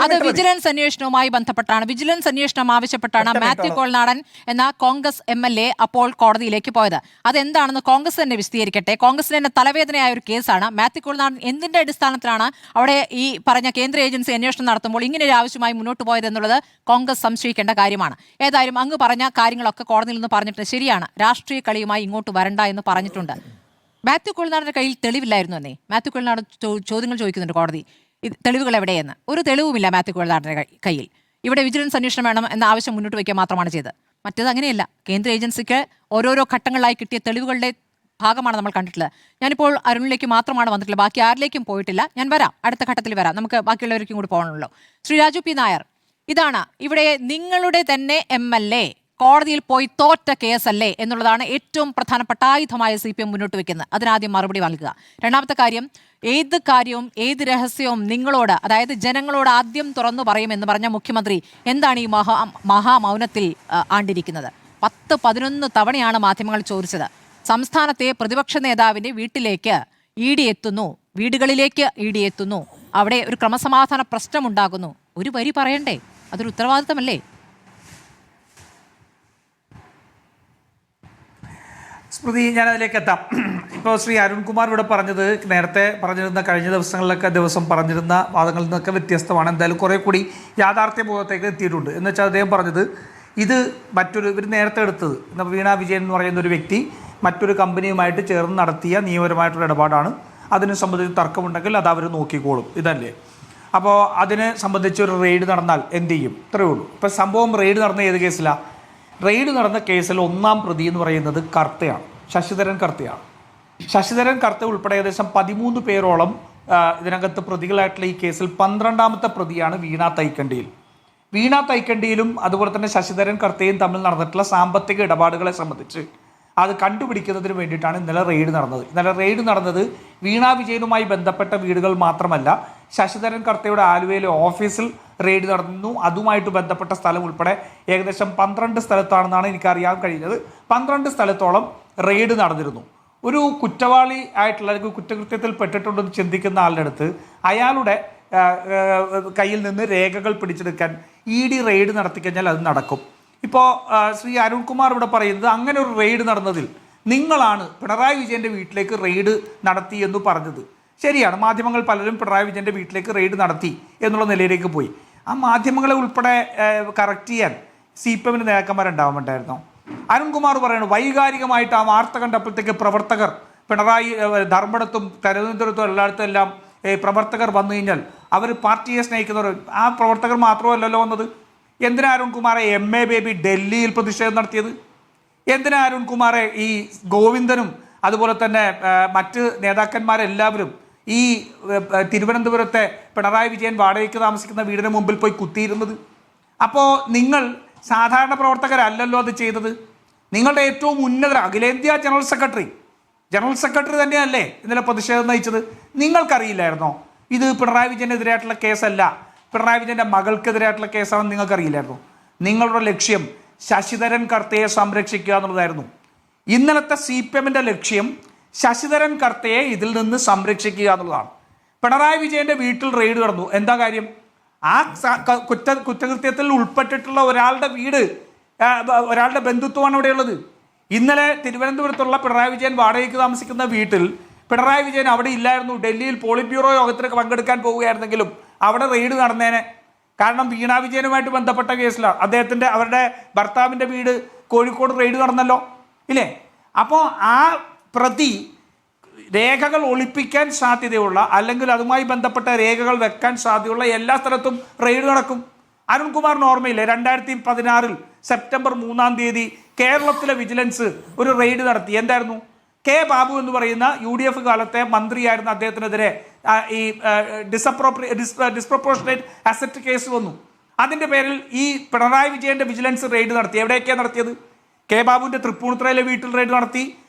അത് വിജിലൻസ് അന്വേഷണവുമായി ബന്ധപ്പെട്ടാണ്. വിജിലൻസ് അന്വേഷണം ആവശ്യപ്പെട്ടാണ് മാത്യു കുഴൽനാടൻ എന്ന കോൺഗ്രസ് MLA അപ്പോൾ കോടതിയിലേക്ക് പോയത്. അതെന്താണെന്ന് കോൺഗ്രസ് തന്നെ വിശദീകരിക്കട്ടെ. കോൺഗ്രസിന് തന്നെ തലവേദനയായ ഒരു കേസാണ്. മാത്യു കുഴൽനാടൻ എന്തിന്റെ അടിസ്ഥാനത്തിലാണ് അവിടെ ഈ പറഞ്ഞ കേന്ദ്ര ഏജൻസി അന്വേഷണം നടത്തുമ്പോൾ ഇങ്ങനെ ഒരു ആവശ്യമായി മുന്നോട്ട് പോയത് എന്നുള്ളത് കോൺഗ്രസ് സംശയിക്കേണ്ട കാര്യമാണ്. ഏതായാലും അങ്ങ് പറഞ്ഞ കാര്യങ്ങളൊക്കെ കോടതിയിൽ നിന്ന് പറഞ്ഞിട്ടുണ്ട്. ശരിയാണ്, രാഷ്ട്രീയ കളിയുമായി ഇങ്ങോട്ട് വരണ്ട എന്ന് പറഞ്ഞിട്ടുണ്ട്. മാത്യു കുഴൽനാടന്റെ കയ്യിൽ തെളിവില്ലായിരുന്നു എന്നേ. മാത്യു കുഴൽനാടൻ ചോദ്യങ്ങൾ ചോദിക്കുന്നുണ്ട് കോടതി, തെളിവുകൾ എവിടെയെന്ന്. ഒരു തെളിവുമില്ല മാത്യു കുഴൽനാടന്റെ കയ്യിൽ. ഇവിടെ വിജിലൻസ് അന്വേഷണം വേണം എന്ന ആവശ്യം മുന്നോട്ട് വയ്ക്കുക മാത്രമാണ് ചെയ്തത്. മറ്റേത് അങ്ങനെയല്ല. കേന്ദ്ര ഏജൻസിക്ക് ഓരോരോ ഘട്ടങ്ങളിലായി കിട്ടിയ തെളിവുകളുടെ ഭാഗമാണ് നമ്മൾ കണ്ടിട്ടുള്ളത്. ഞാനിപ്പോൾ അരുണിലേക്ക് മാത്രമാണ് വന്നിട്ടുള്ളത്, ബാക്കി ആരിലേക്കും പോയിട്ടില്ല. ഞാൻ വരാം, അടുത്ത ഘട്ടത്തിൽ വരാം. നമുക്ക് ബാക്കിയുള്ളവർക്കും കൂടി പോകണമല്ലോ. ശ്രീ രാജു പി നായർ, ഇതാണ് ഇവിടെ നിങ്ങളുടെ തന്നെ MLA കോടതിയിൽ പോയി തോറ്റ കേസല്ലേ എന്നുള്ളതാണ് ഏറ്റവും പ്രധാനപ്പെട്ട ആയുധമായ CPM മുന്നോട്ട് വെക്കുന്നത്. അതിനാദ്യം മറുപടി നൽകുക. രണ്ടാമത്തെ കാര്യം, ഏത് കാര്യവും ഏത് രഹസ്യവും നിങ്ങളോട്, അതായത് ജനങ്ങളോട് ആദ്യം തുറന്നു പറയുമെന്ന് പറഞ്ഞ മുഖ്യമന്ത്രി എന്താണ് ഈ മഹാമൗനത്തിൽ ആണ്ടിരിക്കുന്നത്? 10-11 തവണയാണ് മാധ്യമങ്ങൾ ചോദിച്ചത്. സംസ്ഥാനത്തെ പ്രതിപക്ഷ നേതാവിന്റെ വീട്ടിലേക്ക് ED എത്തുന്നു, വീടുകളിലേക്ക് ED എത്തുന്നു, അവിടെ ഒരു ക്രമസമാധാന പ്രശ്നമുണ്ടാകുന്നു. ഒരു വരി പറയണ്ടേ? അതൊരു ഉത്തരവാദിത്തമല്ലേ? സ്മൃതി, ഞാൻ അതിലേക്ക് എത്താം. ഇപ്പോൾ ശ്രീ അരുൺകുമാർ ഇവിടെ പറഞ്ഞത് നേരത്തെ പറഞ്ഞിരുന്ന കഴിഞ്ഞ ദിവസം പറഞ്ഞിരുന്ന വാദങ്ങളിൽ നിന്നൊക്കെ വ്യത്യസ്തമാണ്. എന്തായാലും കുറേ കൂടി യാഥാർത്ഥ്യബോധത്തേക്ക് എത്തിയിട്ടുണ്ട്. എന്ന് വെച്ചാൽ അദ്ദേഹം പറഞ്ഞത് ഇത് ഇവർ നേരത്തെ എടുത്തത് വീണ വിജയൻ എന്ന് പറയുന്ന ഒരു വ്യക്തി മറ്റൊരു കമ്പനിയുമായിട്ട് ചേർന്ന് നടത്തിയ നിയമപരമായിട്ടുള്ള ഇടപാടാണ്. അതിനെ സംബന്ധിച്ച് തർക്കമുണ്ടെങ്കിൽ അത് അവർ നോക്കിക്കോളും, ഇതല്ലേ? അപ്പോൾ അതിനെ സംബന്ധിച്ച് ഒരു റെയ്ഡ് നടന്നാൽ എന്ത് ചെയ്യും? ഇത്രയേ ഉള്ളൂ. ഇപ്പോൾ സംഭവം റെയ്ഡ് നടന്ന ഏത് കേസിലാണ്? റെയ്ഡ് നടന്ന കേസിൽ 1-ാം പ്രതി എന്ന് പറയുന്നത് കർത്തയാണ്, ശശിധരൻ കർത്തയാണ്. ശശിധരൻ കർത്ത ഉൾപ്പെടെ ഏകദേശം 13 പേരോളം ഇതിനകത്ത് പ്രതികളായിട്ടുള്ള ഈ കേസിൽ 12-ാമത്തെ പ്രതിയാണ് വീണ തൈക്കണ്ടിയിൽ. വീണ തൈക്കണ്ടിയിലും അതുപോലെ തന്നെ ശശിധരൻ കർത്തയും തമ്മിൽ നടന്നിട്ടുള്ള സാമ്പത്തിക ഇടപാടുകളെ സംബന്ധിച്ച് അത് കണ്ടുപിടിക്കുന്നതിന് വേണ്ടിയിട്ടാണ് ഇന്നലെ റെയ്ഡ് നടന്നത്. ഇന്നലെ റെയ്ഡ് നടന്നത് വീണ വിജയനുമായി ബന്ധപ്പെട്ട വീടുകൾ മാത്രമല്ല, ശശിധരൻ കർത്തയുടെ ആലുവയിലെ ഓഫീസിൽ റെയ്ഡ് നടന്നു. അതുമായിട്ട് ബന്ധപ്പെട്ട സ്ഥലം ഉൾപ്പെടെ ഏകദേശം 12 സ്ഥലത്താണെന്നാണ് എനിക്കറിയാൻ കഴിഞ്ഞത്. 12 സ്ഥലത്തോളം റെയ്ഡ് നടന്നിരുന്നു. ഒരു കുറ്റവാളി ആയിട്ടുള്ള അല്ലെങ്കിൽ കുറ്റകൃത്യത്തിൽ പെട്ടിട്ടുണ്ടെന്ന് ചിന്തിക്കുന്ന ആളുടെ അടുത്ത് അയാളുടെ കയ്യിൽ നിന്ന് രേഖകൾ പിടിച്ചെടുക്കാൻ ED റെയ്ഡ് നടത്തിക്കഴിഞ്ഞാൽ അത് നടക്കും. ഇപ്പോൾ ശ്രീ അരുൺകുമാർ ഇവിടെ പറയുന്നത് അങ്ങനെ ഒരു റെയ്ഡ് നടന്നതിൽ നിങ്ങളാണ് പിണറായി വിജയൻ്റെ വീട്ടിലേക്ക് റെയ്ഡ് നടത്തി എന്ന് പറഞ്ഞത്. ശരിയാണ്, മാധ്യമങ്ങൾ പലരും പിണറായി വിജയൻ്റെ വീട്ടിലേക്ക് റെയ്ഡ് നടത്തി എന്നുള്ള നിലയിലേക്ക് പോയി. ആ മാധ്യമങ്ങളെ ഉൾപ്പെടെ കറക്റ്റ് ചെയ്യാൻ CPM നേതാക്കന്മാരുണ്ടാവുന്നുണ്ടായിരുന്നോ? അരുൺകുമാർ പറയുന്നത് വൈകാരികമായിട്ട് ആ വാർത്ത കണ്ടപ്പോഴത്തേക്ക് പ്രവർത്തകർ പിണറായി ധർമ്മടത്തും തിരുവനന്തപുരത്തും എല്ലായിടത്തും എല്ലാം പ്രവർത്തകർ വന്നു കഴിഞ്ഞാൽ അവർ പാർട്ടിയെ സ്നേഹിക്കുന്നവർ, ആ പ്രവർത്തകർ മാത്രമല്ലല്ലോ വന്നത്. എന്തിനാ അരുൺകുമാറെ MA ബേബി ഡൽഹിയിൽ പ്രതിഷേധം നടത്തിയത്? എന്തിനാ അരുൺകുമാറെ ഈ ഗോവിന്ദനും അതുപോലെ തന്നെ മറ്റ് നേതാക്കന്മാരെല്ലാവരും ഈ തിരുവനന്തപുരത്തെ പിണറായി വിജയൻ വാടകയ്ക്ക് താമസിക്കുന്ന വീടിന് മുമ്പിൽ പോയി കുത്തിയിരുന്നത്? അപ്പോൾ നിങ്ങൾ സാധാരണ പ്രവർത്തകരല്ലല്ലോ അത് ചെയ്തത്. നിങ്ങളുടെ ഏറ്റവും ഉന്നത അഖിലേന്ത്യാ ജനറൽ സെക്രട്ടറി തന്നെയല്ലേ ഇന്നലെ പ്രതിഷേധം നയിച്ചത്? നിങ്ങൾക്കറിയില്ലായിരുന്നോ ഇത് പിണറായി വിജയനെതിരായിട്ടുള്ള കേസല്ല, പിണറായി വിജയൻ്റെ മകൾക്കെതിരായിട്ടുള്ള കേസാണെന്ന് നിങ്ങൾക്കറിയില്ലായിരുന്നു? നിങ്ങളുടെ ലക്ഷ്യം ശശിധരൻ കർത്തയെ സംരക്ഷിക്കുക എന്നുള്ളതായിരുന്നു. ഇന്നലത്തെ CPMൻ്റെ ലക്ഷ്യം ശശിധരൻ കർത്തയെ ഇതിൽ നിന്ന് സംരക്ഷിക്കുക എന്നുള്ളതാണ്. പിണറായി വിജയൻ്റെ വീട്ടിൽ റെയ്ഡ് നടന്നു. എന്താ കാര്യം? ആ കുറ്റകൃത്യത്തിൽ ഉൾപ്പെട്ടിട്ടുള്ള ഒരാളുടെ വീട്, ഒരാളുടെ ബന്ധുത്വമാണ് ഇവിടെയുള്ളത്. ഇന്നലെ തിരുവനന്തപുരത്തുള്ള പിണറായി വിജയൻ വാടകയ്ക്ക് താമസിക്കുന്ന വീട്ടിൽ പിണറായി വിജയൻ അവിടെ ഇല്ലായിരുന്നു. ഡൽഹിയിൽ പോളിറ്റ് ബ്യൂറോ യോഗത്തിൽ പങ്കെടുക്കാൻ പോവുകയായിരുന്നെങ്കിലും അവിടെ റെയ്ഡ് നടന്നേനെ. കാരണം വീണ വിജയനുമായിട്ട് ബന്ധപ്പെട്ട കേസിലാണ്. അവരുടെ ഭർത്താവിൻ്റെ വീട് കോഴിക്കോട് റെയ്ഡ് നടന്നല്ലോ, ഇല്ലേ? അപ്പോൾ ആ പ്രതി രേഖകൾ ഒളിപ്പിക്കാൻ സാധ്യതയുള്ള അല്ലെങ്കിൽ അതുമായി ബന്ധപ്പെട്ട രേഖകൾ വെക്കാൻ സാധ്യതയുള്ള എല്ലാ സ്ഥലത്തും റെയ്ഡ് നടക്കും. അരുൺകുമാറിന് ഓർമ്മയില്ലേ 2016 സെപ്റ്റംബർ 3 കേരളത്തിലെ വിജിലൻസ് ഒരു റെയ്ഡ് നടത്തി. എന്തായിരുന്നു? കെ ബാബു എന്ന് പറയുന്ന UDF കാലത്തെ മന്ത്രിയായിരുന്ന അദ്ദേഹത്തിനെതിരെ ഈ ഡിസ്പ്രപ്പോർഷനേറ്റ് അസറ്റ് കേസ് വന്നു. അതിന്റെ പേരിൽ ഈ പിണറായി വിജയന്റെ വിജിലൻസ് റെയ്ഡ് നടത്തി. എവിടെയൊക്കെയാണ് നടത്തിയത്? കെ ബാബുവിന്റെ തൃപ്പൂണിത്തുറയിലെ വീട്ടിൽ റെയ്ഡ് നടത്തി.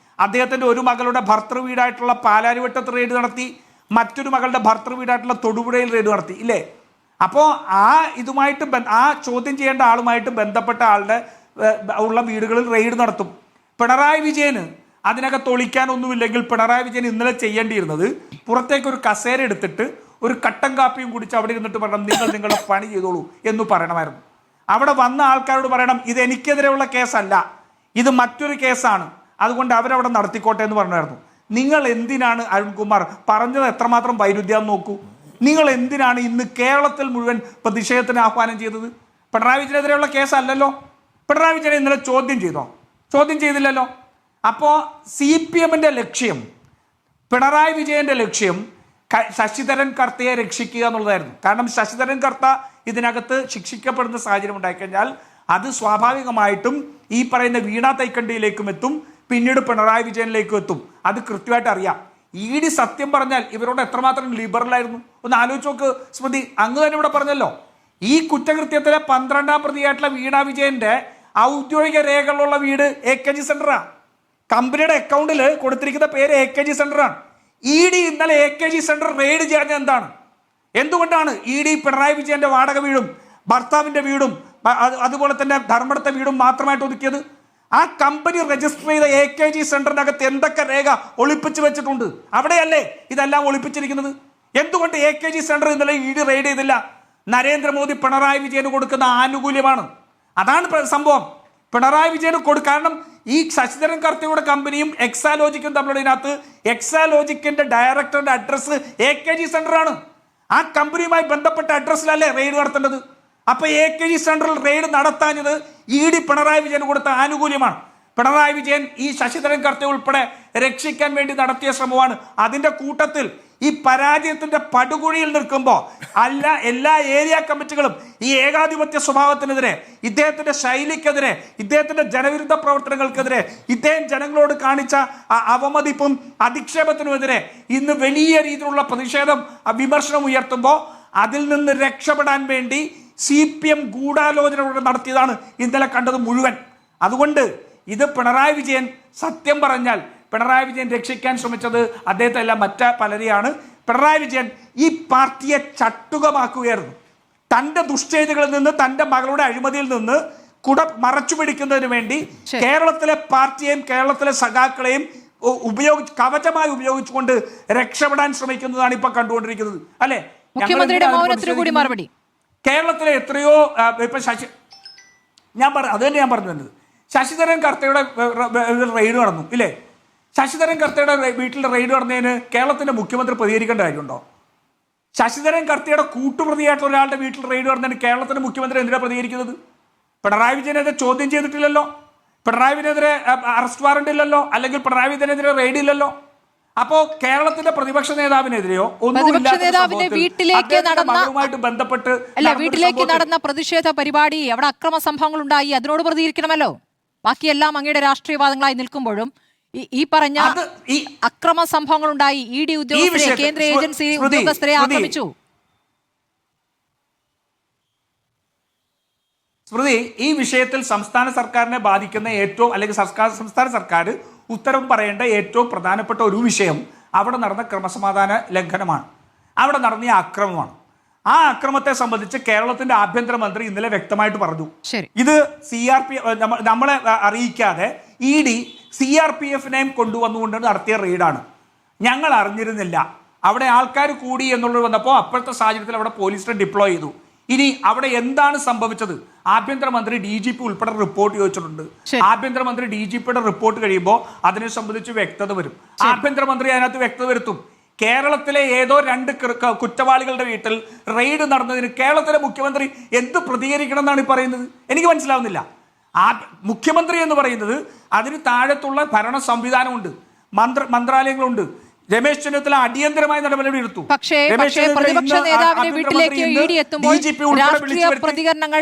അദ്ദേഹത്തിന്റെ ഒരു മകളുടെ ഭർത്തൃ വീടായിട്ടുള്ള പാലാരിവട്ടത്ത് റെയ്ഡ് നടത്തി. മറ്റൊരു മകളുടെ ഭർത്തൃ വീടായിട്ടുള്ള തൊടുപുഴയിൽ റെയ്ഡ് നടത്തി. ഇല്ലേ? അപ്പോൾ ഇതുമായിട്ട് ആ ചോദ്യം ചെയ്യേണ്ട ആളുമായിട്ട് ബന്ധപ്പെട്ട ആളുടെ ഉള്ള വീടുകളിൽ റെയ്ഡ് നടത്തും. പിണറായി വിജയന് അതിനകത്ത് ഒളിക്കാനൊന്നുമില്ലെങ്കിൽ പിണറായി വിജയൻ ഇന്നലെ ചെയ്യേണ്ടിയിരുന്നത് പുറത്തേക്ക് ഒരു കസേര എടുത്തിട്ട് ഒരു കട്ടൻ കാപ്പിയും കുടിച്ച് അവിടെ ഇരുന്നിട്ട് പറയണം, നിങ്ങളുടെ പണി ചെയ്തോളൂ എന്ന് പറയണമായിരുന്നു. അവിടെ വന്ന ആൾക്കാരോട് പറയണം, ഇത് എനിക്കെതിരെയുള്ള കേസല്ല, ഇത് മറ്റൊരു കേസാണ്, അതുകൊണ്ട് അവരവിടെ നടത്തിക്കോട്ടെ എന്ന് പറഞ്ഞായിരുന്നു. നിങ്ങൾ എന്തിനാണ് അരുൺകുമാർ പറഞ്ഞത് എത്രമാത്രം വൈരുദ്ധ്യം നോക്കൂ. നിങ്ങൾ എന്തിനാണ് ഇന്ന് കേരളത്തിൽ മുഴുവൻ പ്രതിഷേധത്തിന് ആഹ്വാനം ചെയ്തത്? പിണറായി വിജയനെതിരെയുള്ള കേസല്ലല്ലോ. പിണറായി വിജയനെ ഇന്നലെ ചോദ്യം ചെയ്തോ? ചോദ്യം ചെയ്തില്ലല്ലോ. അപ്പോൾ CPMന്റെ ലക്ഷ്യം, പിണറായി വിജയന്റെ ലക്ഷ്യം ശശിധരൻ കർത്തയെ രക്ഷിക്കുക എന്നുള്ളതായിരുന്നു. കാരണം ശശിധരൻ കർത്ത ഇതിനകത്ത് ശിക്ഷിക്കപ്പെടുന്ന സാഹചര്യം ഉണ്ടായിക്കഴിഞ്ഞാൽ അത് സ്വാഭാവികമായിട്ടും ഈ പറയുന്ന വീണ തൈക്കണ്ടിയിലേക്കും എത്തും, പിന്നീട് പിണറായി വിജയനിലേക്കും എത്തും. അത് കൃത്യമായിട്ട് അറിയാം. ED സത്യം പറഞ്ഞാൽ ഇവരോട് എത്രമാത്രം ലിബറലായിരുന്നു ഒന്ന് ആലോചിച്ച് നോക്ക് സ്മൃതി. അങ്ങ് തന്നെ ഇവിടെ പറഞ്ഞല്ലോ, ഈ കുറ്റകൃത്യത്തിലെ 12ാം പ്രതിയായിട്ടുള്ള വീണ വിജയന്റെ ഔദ്യോഗിക രേഖകളുള്ള വീട് AKG സെന്ററാണ്. കമ്പനിയുടെ അക്കൗണ്ടിൽ കൊടുത്തിരിക്കുന്ന പേര് AKG സെന്ററാണ്. ED ഇന്നലെ AKG സെന്റർ റെയ്ഡ് ചെയ്യാൻ എന്താണ്? എന്തുകൊണ്ടാണ് ED പിണറായി വിജയന്റെ വാടക വീടും ഭർത്താവിന്റെ വീടും അതുപോലെ തന്നെ ധർമ്മടത്തെ വീടും മാത്രമായിട്ട് ഒതുക്കിയത്? ആ കമ്പനി രജിസ്റ്റർ ചെയ്ത AKG സെന്ററിനകത്ത് എന്തൊക്കെ രേഖ ഒളിപ്പിച്ചു വെച്ചിട്ടുണ്ട്? അവിടെയല്ലേ ഇതെല്ലാം ഒളിപ്പിച്ചിരിക്കുന്നത്? എന്തുകൊണ്ട് AKG സെന്റർ ഇന്നലെ ED റെയ്ഡ് ചെയ്തില്ല? നരേന്ദ്രമോദി പിണറായി വിജയന് കൊടുക്കുന്ന ആനുകൂല്യമാണ്. അതാണ് സംഭവം. പിണറായി വിജയന് കാരണം ഈ ശശിധരൻ കർത്തയുടെ കമ്പനിയും എക്സാലോജിക്കും തമ്മിലുള്ള ഇതിനകത്ത് എക്സാലോജിക്കിന്റെ ഡയറക്ടറുടെ അഡ്രസ്സ് AKG സെന്ററാണ്. ആ കമ്പനിയുമായി ബന്ധപ്പെട്ട അഡ്രസ്സിലല്ലേ റെയ്ഡ് നടത്തേണ്ടത്? അപ്പൊ AKG സെന്ററിൽ റെയ്ഡ് നടത്താഞ്ഞത് ED പിണറായി വിജയന് കൊടുത്ത ആനുകൂല്യമാണ്. പിണറായി വിജയൻ ഈ ശശിധരൻ കർത്ത ഉൾപ്പെടെ രക്ഷിക്കാൻ വേണ്ടി നടത്തിയ ശ്രമമാണ്. അതിന്റെ കൂട്ടത്തിൽ ഈ പരാജയത്തിന്റെ പടുകുഴിയിൽ നിൽക്കുമ്പോൾ എല്ലാ ഏരിയ കമ്മിറ്റികളും ഈ ഏകാധിപത്യ സ്വഭാവത്തിനെതിരെ, ഇദ്ദേഹത്തിന്റെ ശൈലിക്കെതിരെ, ഇദ്ദേഹത്തിന്റെ ജനവിരുദ്ധ പ്രവർത്തനങ്ങൾക്കെതിരെ, ഇദ്ദേഹം ജനങ്ങളോട് കാണിച്ച അവമതിപ്പും അധിക്ഷേപത്തിനുമെതിരെ ഇന്ന് വലിയ രീതിയിലുള്ള പ്രതിഷേധം വിമർശനം ഉയർത്തുമ്പോൾ അതിൽ നിന്ന് രക്ഷപ്പെടാൻ വേണ്ടി CPM ഗൂഢാലോചനയോടെ നടത്തിയതാണ് ഇന്നലെ കണ്ടത് മുഴുവൻ. അതുകൊണ്ട് ഇത് പിണറായി വിജയൻ സത്യം പറഞ്ഞാൽ പിണറായി വിജയൻ രക്ഷിക്കാൻ ശ്രമിച്ചത് അദ്ദേഹത്തെ അല്ല, പലരെയാണ്. പിണറായി വിജയൻ ഈ പാർട്ടിയെ ചട്ടുകമാക്കുകയായിരുന്നു. തൻ്റെ ദുഷ്ചെയ്തികളിൽ നിന്ന്, തൻ്റെ മകളുടെ അഴിമതിയിൽ നിന്ന് മറച്ചു പിടിക്കുന്നതിന് വേണ്ടി കേരളത്തിലെ പാർട്ടിയെയും കേരളത്തിലെ സഖാക്കളെയും കവചമായി ഉപയോഗിച്ചുകൊണ്ട് രക്ഷപ്പെടാൻ ശ്രമിക്കുന്നതാണ് ഇപ്പൊ കണ്ടുകൊണ്ടിരിക്കുന്നത്. അല്ലെ? മുഖ്യമന്ത്രിയുടെ മൗനത്തിന് കൂടി മറുപടി. കേരളത്തിലെ എത്രയോ ഇപ്പൊ അത് തന്നെ ഞാൻ പറഞ്ഞു വന്നത്. ശശിധരൻ കർത്തയുടെ റെയ്ഡ് നടന്നു ഇല്ലേ? ശശിധരൻ കർത്തയുടെ വീട്ടിൽ റെയ്ഡ് നടന്നതിന് കേരളത്തിന്റെ മുഖ്യമന്ത്രി പ്രതികരിക്കേണ്ട കാര്യമുണ്ടോ? ശശിധരൻ കർത്തയുടെ കൂട്ടുപ്രതിയായിട്ടുള്ള ഒരാളുടെ വീട്ടിൽ റെയ്ഡ് നടന്നതിന് കേരളത്തിന്റെ മുഖ്യമന്ത്രി എന്തിനാണ് പ്രതികരിക്കുന്നത്? പിണറായി വിജയനെതിരെ ചോദ്യം ചെയ്തിട്ടില്ലല്ലോ, പിണറായി വിജയനെതിരെ അറസ്റ്റ് വാറണ്ട് ഇല്ലല്ലോ, അല്ലെങ്കിൽ പിണറായി വിജയനെതിരെ റെയ്ഡ് ഇല്ലല്ലോ. അപ്പോ കേരളത്തിന്റെ പ്രതിപക്ഷ നേതാവിനെതിരെയോ വീട്ടിലേക്ക് നടന്ന പ്രതിഷേധ പരിപാടി, അവിടെ അക്രമ സംഭവങ്ങൾ ഉണ്ടായി, അതിനോട് പ്രതികരിക്കണമല്ലോ. ബാക്കിയെല്ലാം അങ്ങയുടെ രാഷ്ട്രീയവാദങ്ങളായി നിൽക്കുമ്പോഴും ഈ പറഞ്ഞ അക്രമ സംഭവങ്ങൾ ഉണ്ടായി, ED ഉദ്യോഗസ്ഥരെ, കേന്ദ്ര ഏജൻസി ഉദ്യോഗസ്ഥരെ ആക്രമിച്ചു. സ്മൃതി, ഈ വിഷയത്തിൽ സംസ്ഥാന സർക്കാരിനെ ബാധിക്കുന്ന ഏറ്റവും, അല്ലെങ്കിൽ സംസ്ഥാന സർക്കാർ ഉത്തരവ് പറയേണ്ട ഏറ്റവും പ്രധാനപ്പെട്ട ഒരു വിഷയം അവിടെ നടന്ന ക്രമസമാധാന ലംഘനമാണ്, അവിടെ നടന്ന അക്രമമാണ്. ആ അക്രമത്തെ സംബന്ധിച്ച് കേരളത്തിന്റെ ആഭ്യന്തരമന്ത്രി ഇന്നലെ വ്യക്തമായിട്ട് പറഞ്ഞു. ഇത് നമ്മളെ അറിയിക്കാതെ ED CRPFനെയും കൊണ്ടുവന്നുകൊണ്ട് നടത്തിയ റെയ്ഡാണ്, ഞങ്ങൾ അറിഞ്ഞിരുന്നില്ല, അവിടെ ആൾക്കാർ കൂടി എന്നുള്ളത് വന്നപ്പോൾ അപ്പോഴത്തെ സാഹചര്യത്തിൽ അവിടെ പോലീസിനെ ഡിപ്ലോയ് ചെയ്തു. ഇനി അവിടെ എന്താണ് സംഭവിച്ചത്? ആഭ്യന്തരമന്ത്രി DGP ഉൾപ്പെടെ റിപ്പോർട്ട് ചോദിച്ചിട്ടുണ്ട്. ആഭ്യന്തരമന്ത്രി DGPയുടെ റിപ്പോർട്ട് കഴിയുമ്പോൾ അതിനെ സംബന്ധിച്ച് വ്യക്തത വരും. ആഭ്യന്തരമന്ത്രി അതിനകത്ത് വ്യക്തത വരുത്തും. കേരളത്തിലെ ഏതോ 2 കുറ്റവാളികളുടെ വീട്ടിൽ റെയ്ഡ് നടന്നതിന് കേരളത്തിലെ മുഖ്യമന്ത്രി എന്ത് പ്രതികരിക്കണം എന്നാണ് ഈ പറയുന്നത്? എനിക്ക് മനസ്സിലാവുന്നില്ല. ആ മുഖ്യമന്ത്രി എന്ന് പറയുന്നത് അതിന് താഴത്തുള്ള ഭരണ സംവിധാനമുണ്ട്, മന്ത്രാലയങ്ങളുണ്ട്. രമേശ് ചെന്നിത്തല അടിയന്തരമായ നടപടി എടുത്തു. പക്ഷേ പ്രതിപക്ഷ നേതാവിന്റെ വീട്ടിലേക്ക് ഇഡി എത്തുമ്പോൾ രാഷ്ട്രീയ പ്രതികരണങ്ങൾ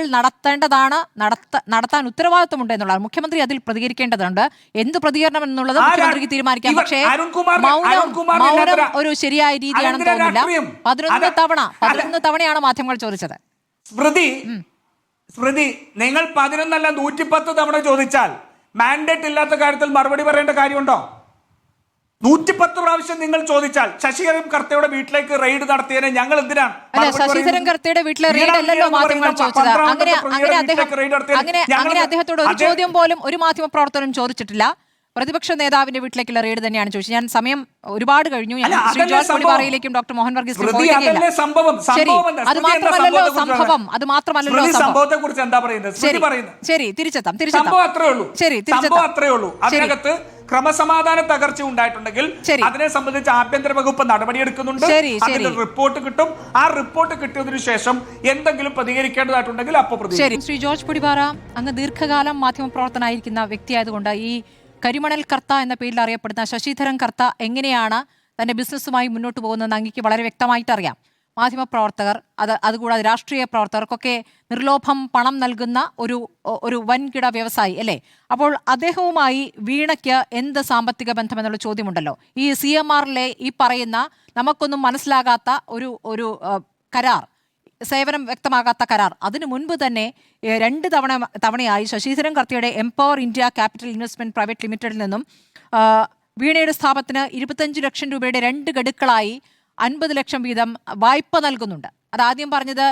നടത്താൻ ഉത്തരവാദിത്വമുണ്ട് എന്നുള്ളതാണ്. മുഖ്യമന്ത്രി അതിൽ പ്രതികരിക്കേണ്ടതുണ്ട്. എന്ത് പ്രതികരണം എന്നുള്ളത് മുഖ്യമന്ത്രിക്ക് തീരുമാനിക്കാം. പക്ഷേ മൗനം ഒരു ശരിയായ രീതിയാണെന്ന് തോന്നുന്നില്ല. 11 തവണയാണ് മാധ്യമങ്ങൾ ചോദിച്ചത്. സ്മൃതി, നിങ്ങൾ 11 അല്ല 110 തവണ ചോദിച്ചാൽ മാൻഡേറ്റ് ഇല്ലാത്ത കാര്യത്തിൽ മറുപടി പറയേണ്ട കാര്യമുണ്ടോ? 110 പ്രാവശ്യം നിങ്ങൾ ചോദിച്ചാൽ ശശിധരൻ കർത്തയുടെ വീട്ടിലേക്ക് റെയ്ഡ് നടത്തിയതിനെ ഞങ്ങൾ എന്തിനാണ്? ശശിധരൻ കർത്തയുടെ വീട്ടിലെ റെയ്ഡ് അല്ലല്ലോ മാധ്യമങ്ങൾ ചോദിച്ചത്. അങ്ങനെ അദ്ദേഹത്തോട് ഒരു ചോദ്യം പോലും ഒരു മാധ്യമ പ്രവർത്തനം ചോദിച്ചിട്ടില്ല. പ്രതിപക്ഷ നേതാവിന്റെ വീട്ടിലേക്കുള്ള റെയ്ഡ് തന്നെയാണ് ചോദിച്ചത്. ഞാൻ സമയം ഒരുപാട് കഴിഞ്ഞു. ഞാൻ ശ്രീ ജോർജ് പൊടിപാറയിലേക്കും ഡോക്ടർ മോഹൻ വർഗീസ് ശരി, അത് മാത്രമല്ലല്ലോ സംഭവം. സംഭവത്തെ കുറിച്ച് എന്താ പറയുന്നത്? ശരി, തിരിച്ചെത്താം. ശരി, അത്രേ ഉള്ളൂ. അതിനകത്ത് ക്രമസമാധാന തകർച്ച ഉണ്ടായിട്ടുണ്ടെങ്കിൽ അതിനെ സംബന്ധിച്ച് ആഭ്യന്തര വകുപ്പ് നടപടിയെടുക്കുന്നുണ്ട്. അതിന്റെ റിപ്പോർട്ട് കിട്ടും. ആ റിപ്പോർട്ട് കിട്ടിയതിനു ശേഷം എന്തെങ്കിലും പ്രതികരിക്കേണ്ടതായിട്ടുണ്ടെങ്കിൽ അപ്പോൾ പ്രതികരിക്കും. ശ്രീ ജോർജ് പൊടിപാറ, അങ്ങ് ദീർഘകാലം മാധ്യമപ്രവർത്തനായിരിക്കുന്ന വ്യക്തിയായതുകൊണ്ട് ഈ കരിമണൽ കർത്ത എന്ന പേരിൽ അറിയപ്പെടുന്ന ശശിധരൻ കർത്ത എങ്ങനെയാണ് തന്റെ ബിസിനസ്സുമായി മുന്നോട്ട് പോകുന്നതെന്ന് അങ്ങേക്ക് വളരെ വ്യക്തമായിട്ട് അറിയാം. മാധ്യമപ്രവർത്തകർ അതുകൂടാതെ രാഷ്ട്രീയ പ്രവർത്തകർക്കൊക്കെ നിർലോഭം പണം നൽകുന്ന ഒരു വൻകിട വ്യവസായി അല്ലേ? അപ്പോൾ അദ്ദേഹവുമായി വീണയ്ക്ക് എന്ത് സാമ്പത്തിക ബന്ധം എന്നുള്ള ചോദ്യമുണ്ടല്ലോ. ഈ CMRലെ ഈ പറയുന്ന നമുക്കൊന്നും മനസ്സിലാകാത്ത ഒരു കരാർ, സേവനം വ്യക്തമാകാത്ത കരാർ, അതിനു മുൻപ് തന്നെ 2 തവണയായി ശശിധരൻ കർത്തയുടെ Empower India Capital Investment Private ലിമിറ്റഡിൽ നിന്നും വീണയുടെ സ്ഥാപനത്തിന് 25 ലക്ഷം രൂപയുടെ 2 ഗഡുക്കളായി 50 ലക്ഷം വീതം വായ്പ നൽകുന്നുണ്ട്. അതാദ്യം പറഞ്ഞത്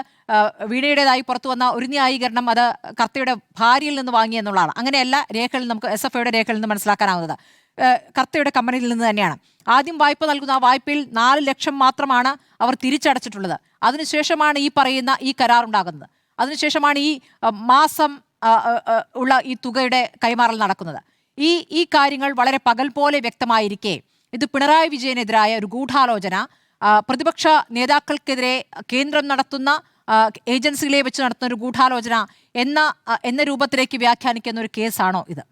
വീണയുടേതായി പുറത്തു വന്ന ഒരു ന്യായീകരണം അത് കർത്തയുടെ ഭാര്യയിൽ നിന്ന് വാങ്ങിയെന്നുള്ളതാണ്. അങ്ങനെയല്ല രേഖകളിൽ നമുക്ക് SFIയുടെ രേഖകളിൽ നിന്ന് മനസ്സിലാക്കാനാവുന്നത്. കർത്തയുടെ കമ്പനിയിൽ നിന്ന് തന്നെയാണ് ആദ്യം വായ്പ നൽകുന്ന. ആ വായ്പയിൽ 4 ലക്ഷം മാത്രമാണ് അവർ തിരിച്ചടച്ചിട്ടുള്ളത്. അതിനുശേഷമാണ് ഈ പറയുന്ന ഈ കരാർ ഉണ്ടാകുന്നത്. അതിനുശേഷമാണ് ഈ മാസം ഉള്ള ഈ തുകയുടെ കൈമാറൽ നടക്കുന്നത്. ഈ കാര്യങ്ങൾ വളരെ പകൽ പോലെ വ്യക്തമായിരിക്കെ ഇത് പിണറായി വിജയനെതിരായ ഒരു ഗൂഢാലോചന, പ്രതിപക്ഷ നേതാക്കൾക്കെതിരെ കേന്ദ്രം നടത്തുന്ന ഏജൻസികളെ വെച്ച് നടത്തുന്ന ഒരു ഗൂഢാലോചന എന്ന രൂപത്തിലേക്ക് വ്യാഖ്യാനിക്കുന്ന ഒരു കേസാണോ ഇത്?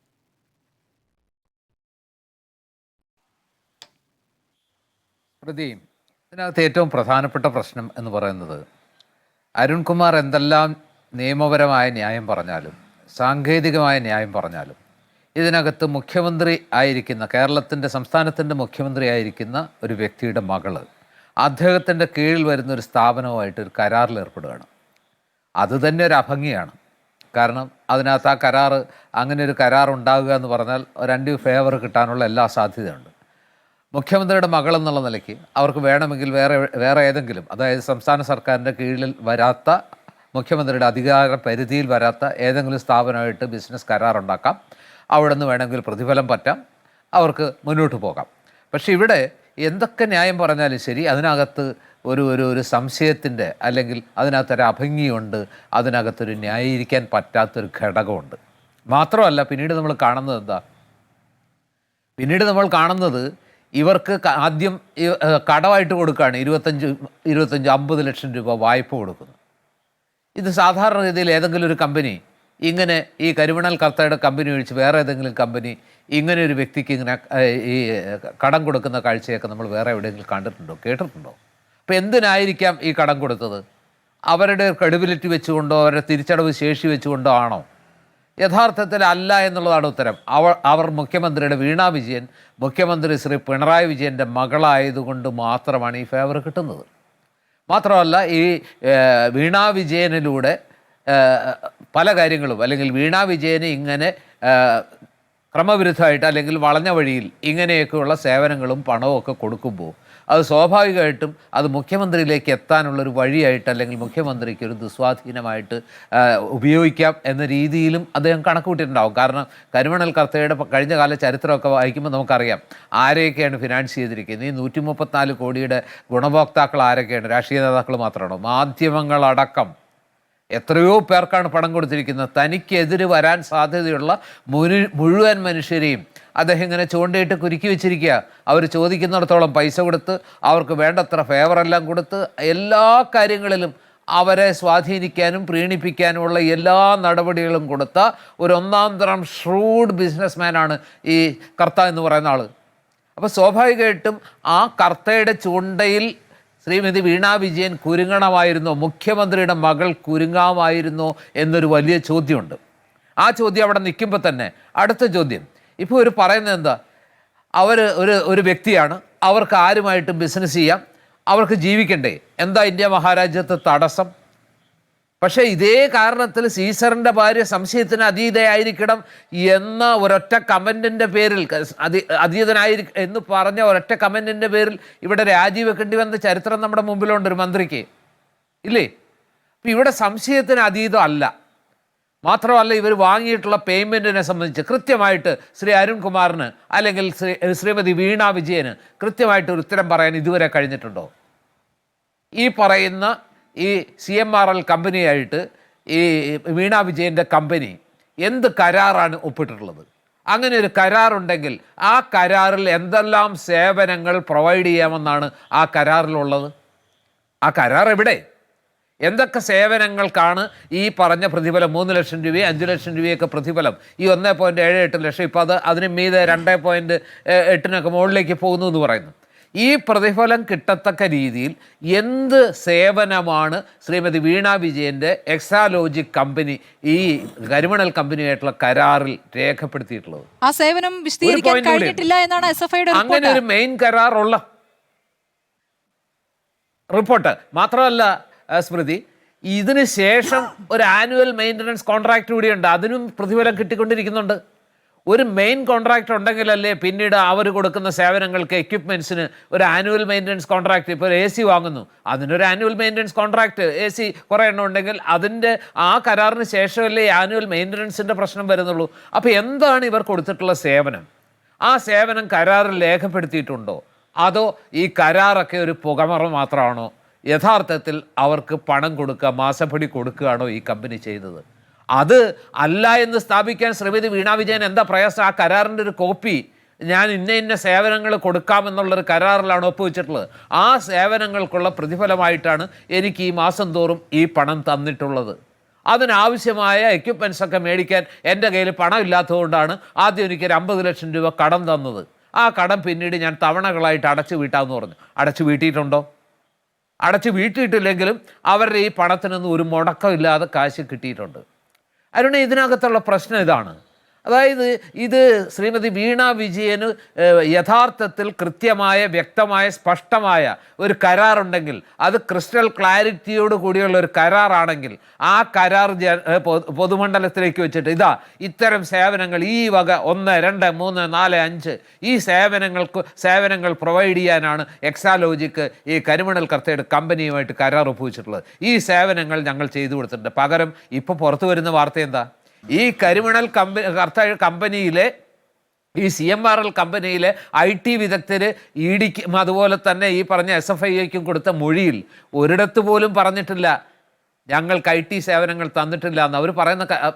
ഇതിനകത്ത് ഏറ്റവും പ്രധാനപ്പെട്ട പ്രശ്നം എന്ന് പറയുന്നത് അരുൺകുമാർ എന്തെല്ലാം നിയമപരമായ ന്യായം പറഞ്ഞാലും സാങ്കേതികമായ ന്യായം പറഞ്ഞാലും ഇതിനകത്ത് മുഖ്യമന്ത്രി ആയിരിക്കുന്ന സംസ്ഥാനത്തിൻ്റെ മുഖ്യമന്ത്രി ആയിരിക്കുന്ന ഒരു വ്യക്തിയുടെ മകള് അദ്ദേഹത്തിൻ്റെ കീഴിൽ വരുന്ന ഒരു സ്ഥാപനവുമായിട്ട് ഒരു കരാറിൽ ഏർപ്പെടുകയാണ്. അത് തന്നെ ഒരു അഭംഗിയാണ്. കാരണം അതിനകത്ത് ആ കരാറ്, അങ്ങനെ ഒരു കരാർ ഉണ്ടാകുക എന്ന് പറഞ്ഞാൽ 2 ഫേവർ കിട്ടാനുള്ള എല്ലാ സാധ്യതയുണ്ട്. മുഖ്യമന്ത്രിയുടെ മകൾ എന്നുള്ള നിലയ്ക്ക് അവർക്ക് വേണമെങ്കിൽ വേറെ ഏതെങ്കിലും, അതായത് സംസ്ഥാന സർക്കാരിൻ്റെ കീഴിൽ വരാത്ത, മുഖ്യമന്ത്രിയുടെ അധികാര പരിധിയിൽ വരാത്ത ഏതെങ്കിലും സ്ഥാപനമായിട്ട് ബിസിനസ് കരാറുണ്ടാക്കാം. അവിടെ നിന്ന് വേണമെങ്കിൽ പ്രതിഫലം പറ്റാം, അവർക്ക് മുന്നോട്ട് പോകാം. പക്ഷേ ഇവിടെ എന്തൊക്കെ ന്യായം പറഞ്ഞാലും ശരി, അതിനകത്ത് ഒരു സംശയത്തിൻ്റെ അല്ലെങ്കിൽ അതിനകത്തൊരു അഭംഗിയുണ്ട്, അതിനകത്തൊരു ന്യായീകരിക്കാൻ പറ്റാത്തൊരു ഘടകമുണ്ട്. മാത്രമല്ല പിന്നീട് നമ്മൾ കാണുന്നത് എന്താ? പിന്നീട് നമ്മൾ കാണുന്നത് ഇവർക്ക് ആദ്യം കടമായിട്ട് കൊടുക്കുകയാണ് 25-50 ലക്ഷം രൂപ വായ്പ കൊടുക്കുന്നു. ഇത് സാധാരണ രീതിയിൽ ഏതെങ്കിലും ഒരു കമ്പനി ഇങ്ങനെ, ഈ കരിമണൽ കർത്തയുടെ കമ്പനി ഒഴിച്ച് വേറെ ഏതെങ്കിലും കമ്പനി ഇങ്ങനെ ഒരു വ്യക്തിക്ക് ഇങ്ങനെ ഈ കടം കൊടുക്കുന്ന കാഴ്ചയൊക്കെ നമ്മൾ വേറെ എവിടെയെങ്കിലും കണ്ടിട്ടുണ്ടോ, കേട്ടിട്ടുണ്ടോ? അപ്പോൾ എന്തിനായിരിക്കാം ഈ കടം കൊടുത്തത്? അവരുടെ ക്രെഡിബിലിറ്റി വെച്ചുകൊണ്ടോ അവരുടെ തിരിച്ചടവ് ശേഷി വെച്ചുകൊണ്ടോ ആണോ? യഥാർത്ഥത്തിൽ അല്ല എന്നുള്ളതാണ് ഉത്തരം. അവർ മുഖ്യമന്ത്രിയുടെ വീണാ വിജയൻ, മുഖ്യമന്ത്രി ശ്രീ പിണറായി വിജയൻ്റെ മകളായതുകൊണ്ട് മാത്രമാണ് ഈ ഫേവർ കിട്ടുന്നത്. മാത്രമല്ല ഈ വീണാ വിജയനിലൂടെ പല കാര്യങ്ങളും, അല്ലെങ്കിൽ വീണാ വിജയന് ഇങ്ങനെ ക്രമവിരുദ്ധമായിട്ട് അല്ലെങ്കിൽ വളഞ്ഞ വഴിയിൽ ഇങ്ങനെയൊക്കെയുള്ള സേവനങ്ങളും പണവും ഒക്കെ കൊടുക്കുമ്പോൾ അത് സ്വാഭാവികമായിട്ടും അത് മുഖ്യമന്ത്രിയിലേക്ക് എത്താനുള്ളൊരു വഴിയായിട്ട്, അല്ലെങ്കിൽ മുഖ്യമന്ത്രിക്ക് ഒരു ദുസ്വാധീനമായിട്ട് ഉപയോഗിക്കാം എന്ന രീതിയിലും അദ്ദേഹം കണക്കുകൂട്ടിയിട്ടുണ്ടാവും. കാരണം കരിമണൽ കർത്തയുടെ കഴിഞ്ഞ കാല ചരിത്രമൊക്കെ വായിക്കുമ്പോൾ നമുക്കറിയാം ആരെയൊക്കെയാണ് ഫിനാൻസ് ചെയ്തിരിക്കുന്നത്. ഈ 134 കോടിയുടെ ഗുണഭോക്താക്കൾ ആരൊക്കെയാണ്? രാഷ്ട്രീയ നേതാക്കൾ മാത്രമാണോ? മാധ്യമങ്ങളടക്കം എത്രയോ പേർക്കാണ് പണം കൊടുത്തിരിക്കുന്നത്. തനിക്കെതിരെ വരാൻ സാധ്യതയുള്ള മുഴുവൻ മനുഷ്യരെയും അദ്ദേഹം ഇങ്ങനെ ചൂണ്ടയിട്ട് കുരുക്കി വെച്ചിരിക്കുക. അവർ ചോദിക്കുന്നിടത്തോളം പൈസ കൊടുത്ത്, അവർക്ക് വേണ്ടത്ര ഫേവറെല്ലാം കൊടുത്ത്, എല്ലാ കാര്യങ്ങളിലും അവരെ സ്വാധീനിക്കാനും പ്രീണിപ്പിക്കാനുമുള്ള എല്ലാ നടപടികളും കൊടുത്ത ഒരു ഒന്നാം തരം ഷ്രൂഡ് ബിസിനസ്മാനാണ് ഈ കർത്ത എന്ന് പറയുന്ന ആൾ. അപ്പോൾ സ്വാഭാവികമായിട്ടും ആ കർത്തയുടെ ചൂണ്ടയിൽ ശ്രീമതി വീണ വിജയൻ കുരുങ്ങണമായിരുന്നോ, മുഖ്യമന്ത്രിയുടെ മകൾ കുരുങ്ങാമായിരുന്നോ എന്നൊരു വലിയ ചോദ്യമുണ്ട്. ആ ചോദ്യം അവിടെ നിൽക്കുമ്പോൾ തന്നെ അടുത്ത ചോദ്യം, ഇപ്പോൾ ഒരു പറയുന്നത് എന്താ, അവർ ഒരു വ്യക്തിയാണ്, അവർക്ക് ആരുമായിട്ടും ബിസിനസ് ചെയ്യാം, അവർക്ക് ജീവിക്കണ്ടേ, എന്താ ഇന്ത്യ മഹാരാജ്യത്ത് തടസ്സം? പക്ഷേ ഇതേ കാരണത്തിൽ സീസറിൻ്റെ ഭാര്യ സംശയത്തിന് അതീതയായിരിക്കണം എന്ന ഒരൊറ്റ കമൻറ്റിൻ്റെ പേരിൽ എന്ന് പറഞ്ഞ ഒരൊറ്റ കമൻറ്റിൻ്റെ പേരിൽ ഇവിടെ രാജിവെക്കേണ്ടി വന്ന ചരിത്രം നമ്മുടെ മുമ്പിലുണ്ട് ഒരു മന്ത്രിക്ക്, ഇല്ലേ? അപ്പം ഇവിടെ സംശയത്തിന് അതീതം അല്ല. മാത്രമല്ല, ഇവർ വാങ്ങിയിട്ടുള്ള പേയ്മെൻറ്റിനെ സംബന്ധിച്ച് കൃത്യമായിട്ട് ശ്രീ അരുൺകുമാറിന് അല്ലെങ്കിൽ ശ്രീമതി വീണ വിജയന് കൃത്യമായിട്ട് ഒരു ഉത്തരം പറയാൻ ഇതുവരെ കഴിഞ്ഞിട്ടുണ്ടോ? ഈ പറയുന്ന ഈ CMRL കമ്പനിയായിട്ട് ഈ വീണ വിജയൻ്റെ കമ്പനി എന്ത് കരാറാണ് ഒപ്പിട്ടിട്ടുള്ളത്? അങ്ങനെ ഒരു കരാറുണ്ടെങ്കിൽ ആ കരാറിൽ എന്തെല്ലാം സേവനങ്ങൾ പ്രൊവൈഡ് ചെയ്യാമെന്നാണ് ആ കരാറിലുള്ളത്? ആ കരാർ എവിടെ? എന്തൊക്കെ സേവനങ്ങൾക്കാണ് ഈ പറഞ്ഞ പ്രതിഫലം? 3 ലക്ഷം രൂപയും 5 ലക്ഷം രൂപയൊക്കെ പ്രതിഫലം, ഈ 1.78 ലക്ഷം, ഇപ്പോൾ അതിന് മീതെ 2.8 മുകളിലേക്ക് പോകുന്നു എന്ന് പറയുന്നു. ഈ പ്രതിഫലം കിട്ടത്തക്ക രീതിയിൽ എന്ത് സേവനമാണ് ശ്രീമതി വീണ വിജയൻ്റെ എക്സാലോജിക് കമ്പനി ഈ കരിമണൽ കമ്പനിയായിട്ടുള്ള കരാറിൽ രേഖപ്പെടുത്തിയിട്ടുള്ളത്? ആ സേവനം വിശദീകരിക്കാൻ കഴിഞ്ഞിട്ടില്ല എന്നാണ് SFIയുടെ അങ്ങനെ ഒരു മെയിൻ കരാറുള്ള റിപ്പോർട്ട്. മാത്രമല്ല സ്മൃതി, ഇതിന് ശേഷം ഒരു ആനുവൽ മെയിൻ്റനൻസ് കോൺട്രാക്റ്റ് കൂടിയുണ്ട്, അതിനും പ്രതിഫലം കിട്ടിക്കൊണ്ടിരിക്കുന്നുണ്ട്. ഒരു മെയിൻ കോൺട്രാക്റ്റ് ഉണ്ടെങ്കിലല്ലേ പിന്നീട് അവർ കൊടുക്കുന്ന സേവനങ്ങൾക്ക് എക്യുപ്മെൻറ്റ്സിന് ഒരു ആനുവൽ മെയിൻ്റനൻസ് കോൺട്രാക്റ്റ്. ഇപ്പോൾ ഒരു AC വാങ്ങുന്നു, അതിനൊരു ആനുവൽ മെയിൻ്റനൻസ് കോൺട്രാക്റ്റ്, AC കുറേ എണ്ണം ഉണ്ടെങ്കിൽ അതിൻ്റെ ആ കരാറിന് ശേഷമല്ലേ ആനുവൽ മെയിൻ്റനൻസിൻ്റെ പ്രശ്നം വരുന്നുള്ളൂ. അപ്പോൾ എന്താണ് ഇവർ കൊടുത്തിട്ടുള്ള സേവനം? ആ സേവനം കരാറിൽ രേഖപ്പെടുത്തിയിട്ടുണ്ടോ? അതോ ഈ കരാറൊക്കെ ഒരു പുകമറ മാത്രമാണോ? യഥാർത്ഥത്തിൽ അവർക്ക് പണം കൊടുക്കുക, മാസപ്പടി കൊടുക്കുകയാണോ ഈ കമ്പനി ചെയ്തത്? അത് അല്ല എന്ന് സ്ഥാപിക്കാൻ ശ്രീമതി വീണ വിജയൻ എന്താ പ്രയാസം? ആ കരാറിൻ്റെ ഒരു കോപ്പി ഞാൻ ഇന്ന സേവനങ്ങൾ കൊടുക്കാമെന്നുള്ളൊരു കരാറിലാണ് ഒപ്പുവെച്ചിട്ടുള്ളത്. ആ സേവനങ്ങൾക്കുള്ള പ്രതിഫലമായിട്ടാണ് എനിക്ക് ഈ മാസം തോറും ഈ പണം തന്നിട്ടുള്ളത്. അതിനാവശ്യമായ എക്യുപ്മെൻറ്റ്സൊക്കെ മേടിക്കാൻ എൻ്റെ കയ്യിൽ പണം ഇല്ലാത്തതുകൊണ്ടാണ് ആദ്യം എനിക്കൊരു 50 ലക്ഷം രൂപ കടം തന്നത്. ആ കടം പിന്നീട് ഞാൻ തവണകളായിട്ട് അടച്ചു വീട്ടാമെന്ന് പറഞ്ഞു. അടച്ചു വീട്ടിയിട്ടുണ്ടോ? അടച്ചു വീട്ടിയിട്ടില്ലെങ്കിലും അവരുടെ ഈ പണത്തിനൊന്നും ഒരു മുടക്കമില്ലാതെ കാശ് കിട്ടിയിട്ടുണ്ട്. അരുണ, ഇതിനകത്തുള്ള പ്രശ്നം ഇതാണ്. അതായത് ഇത് ശ്രീമതി വീണ വിജയന് യഥാർത്ഥത്തിൽ കൃത്യമായ, വ്യക്തമായ, സ്പഷ്ടമായ ഒരു കരാറുണ്ടെങ്കിൽ, അത് ക്രിസ്റ്റൽ ക്ലാരിറ്റിയോട് കൂടിയുള്ള ഒരു കരാറാണെങ്കിൽ, ആ കരാർ പൊതുമണ്ഡലത്തിലേക്ക് വെച്ചിട്ട് ഇതാ ഇത്തരം സേവനങ്ങൾ ഈ വക 1, 2, 3, 4, 5 ഈ സേവനങ്ങൾ പ്രൊവൈഡ് ചെയ്യാനാണ് എക്സാലോജിക്ക് ഈ കരിമണൽ കർത്തയുടെ കമ്പനിയുമായിട്ട് കരാർ ഒപ്പുവെച്ചിട്ടുള്ളത്. ഈ സേവനങ്ങൾ ഞങ്ങൾ ചെയ്തു കൊടുത്തിട്ടുണ്ട്. പകരം ഇപ്പോൾ പുറത്തു വരുന്ന വാർത്ത എന്താ? ഈ കരിമണൽ കമ്പനിയിലെ ഈ CMRL കമ്പനിയിലെ IT വിദഗ്ധർ EDക്കും അതുപോലെ തന്നെ ഈ പറഞ്ഞ SFIക്കും കൊടുത്ത മൊഴിയിൽ ഒരിടത്ത് പോലും പറഞ്ഞിട്ടില്ല ഞങ്ങൾക്ക് IT സേവനങ്ങൾ തന്നിട്ടില്ല എന്ന്. അവർ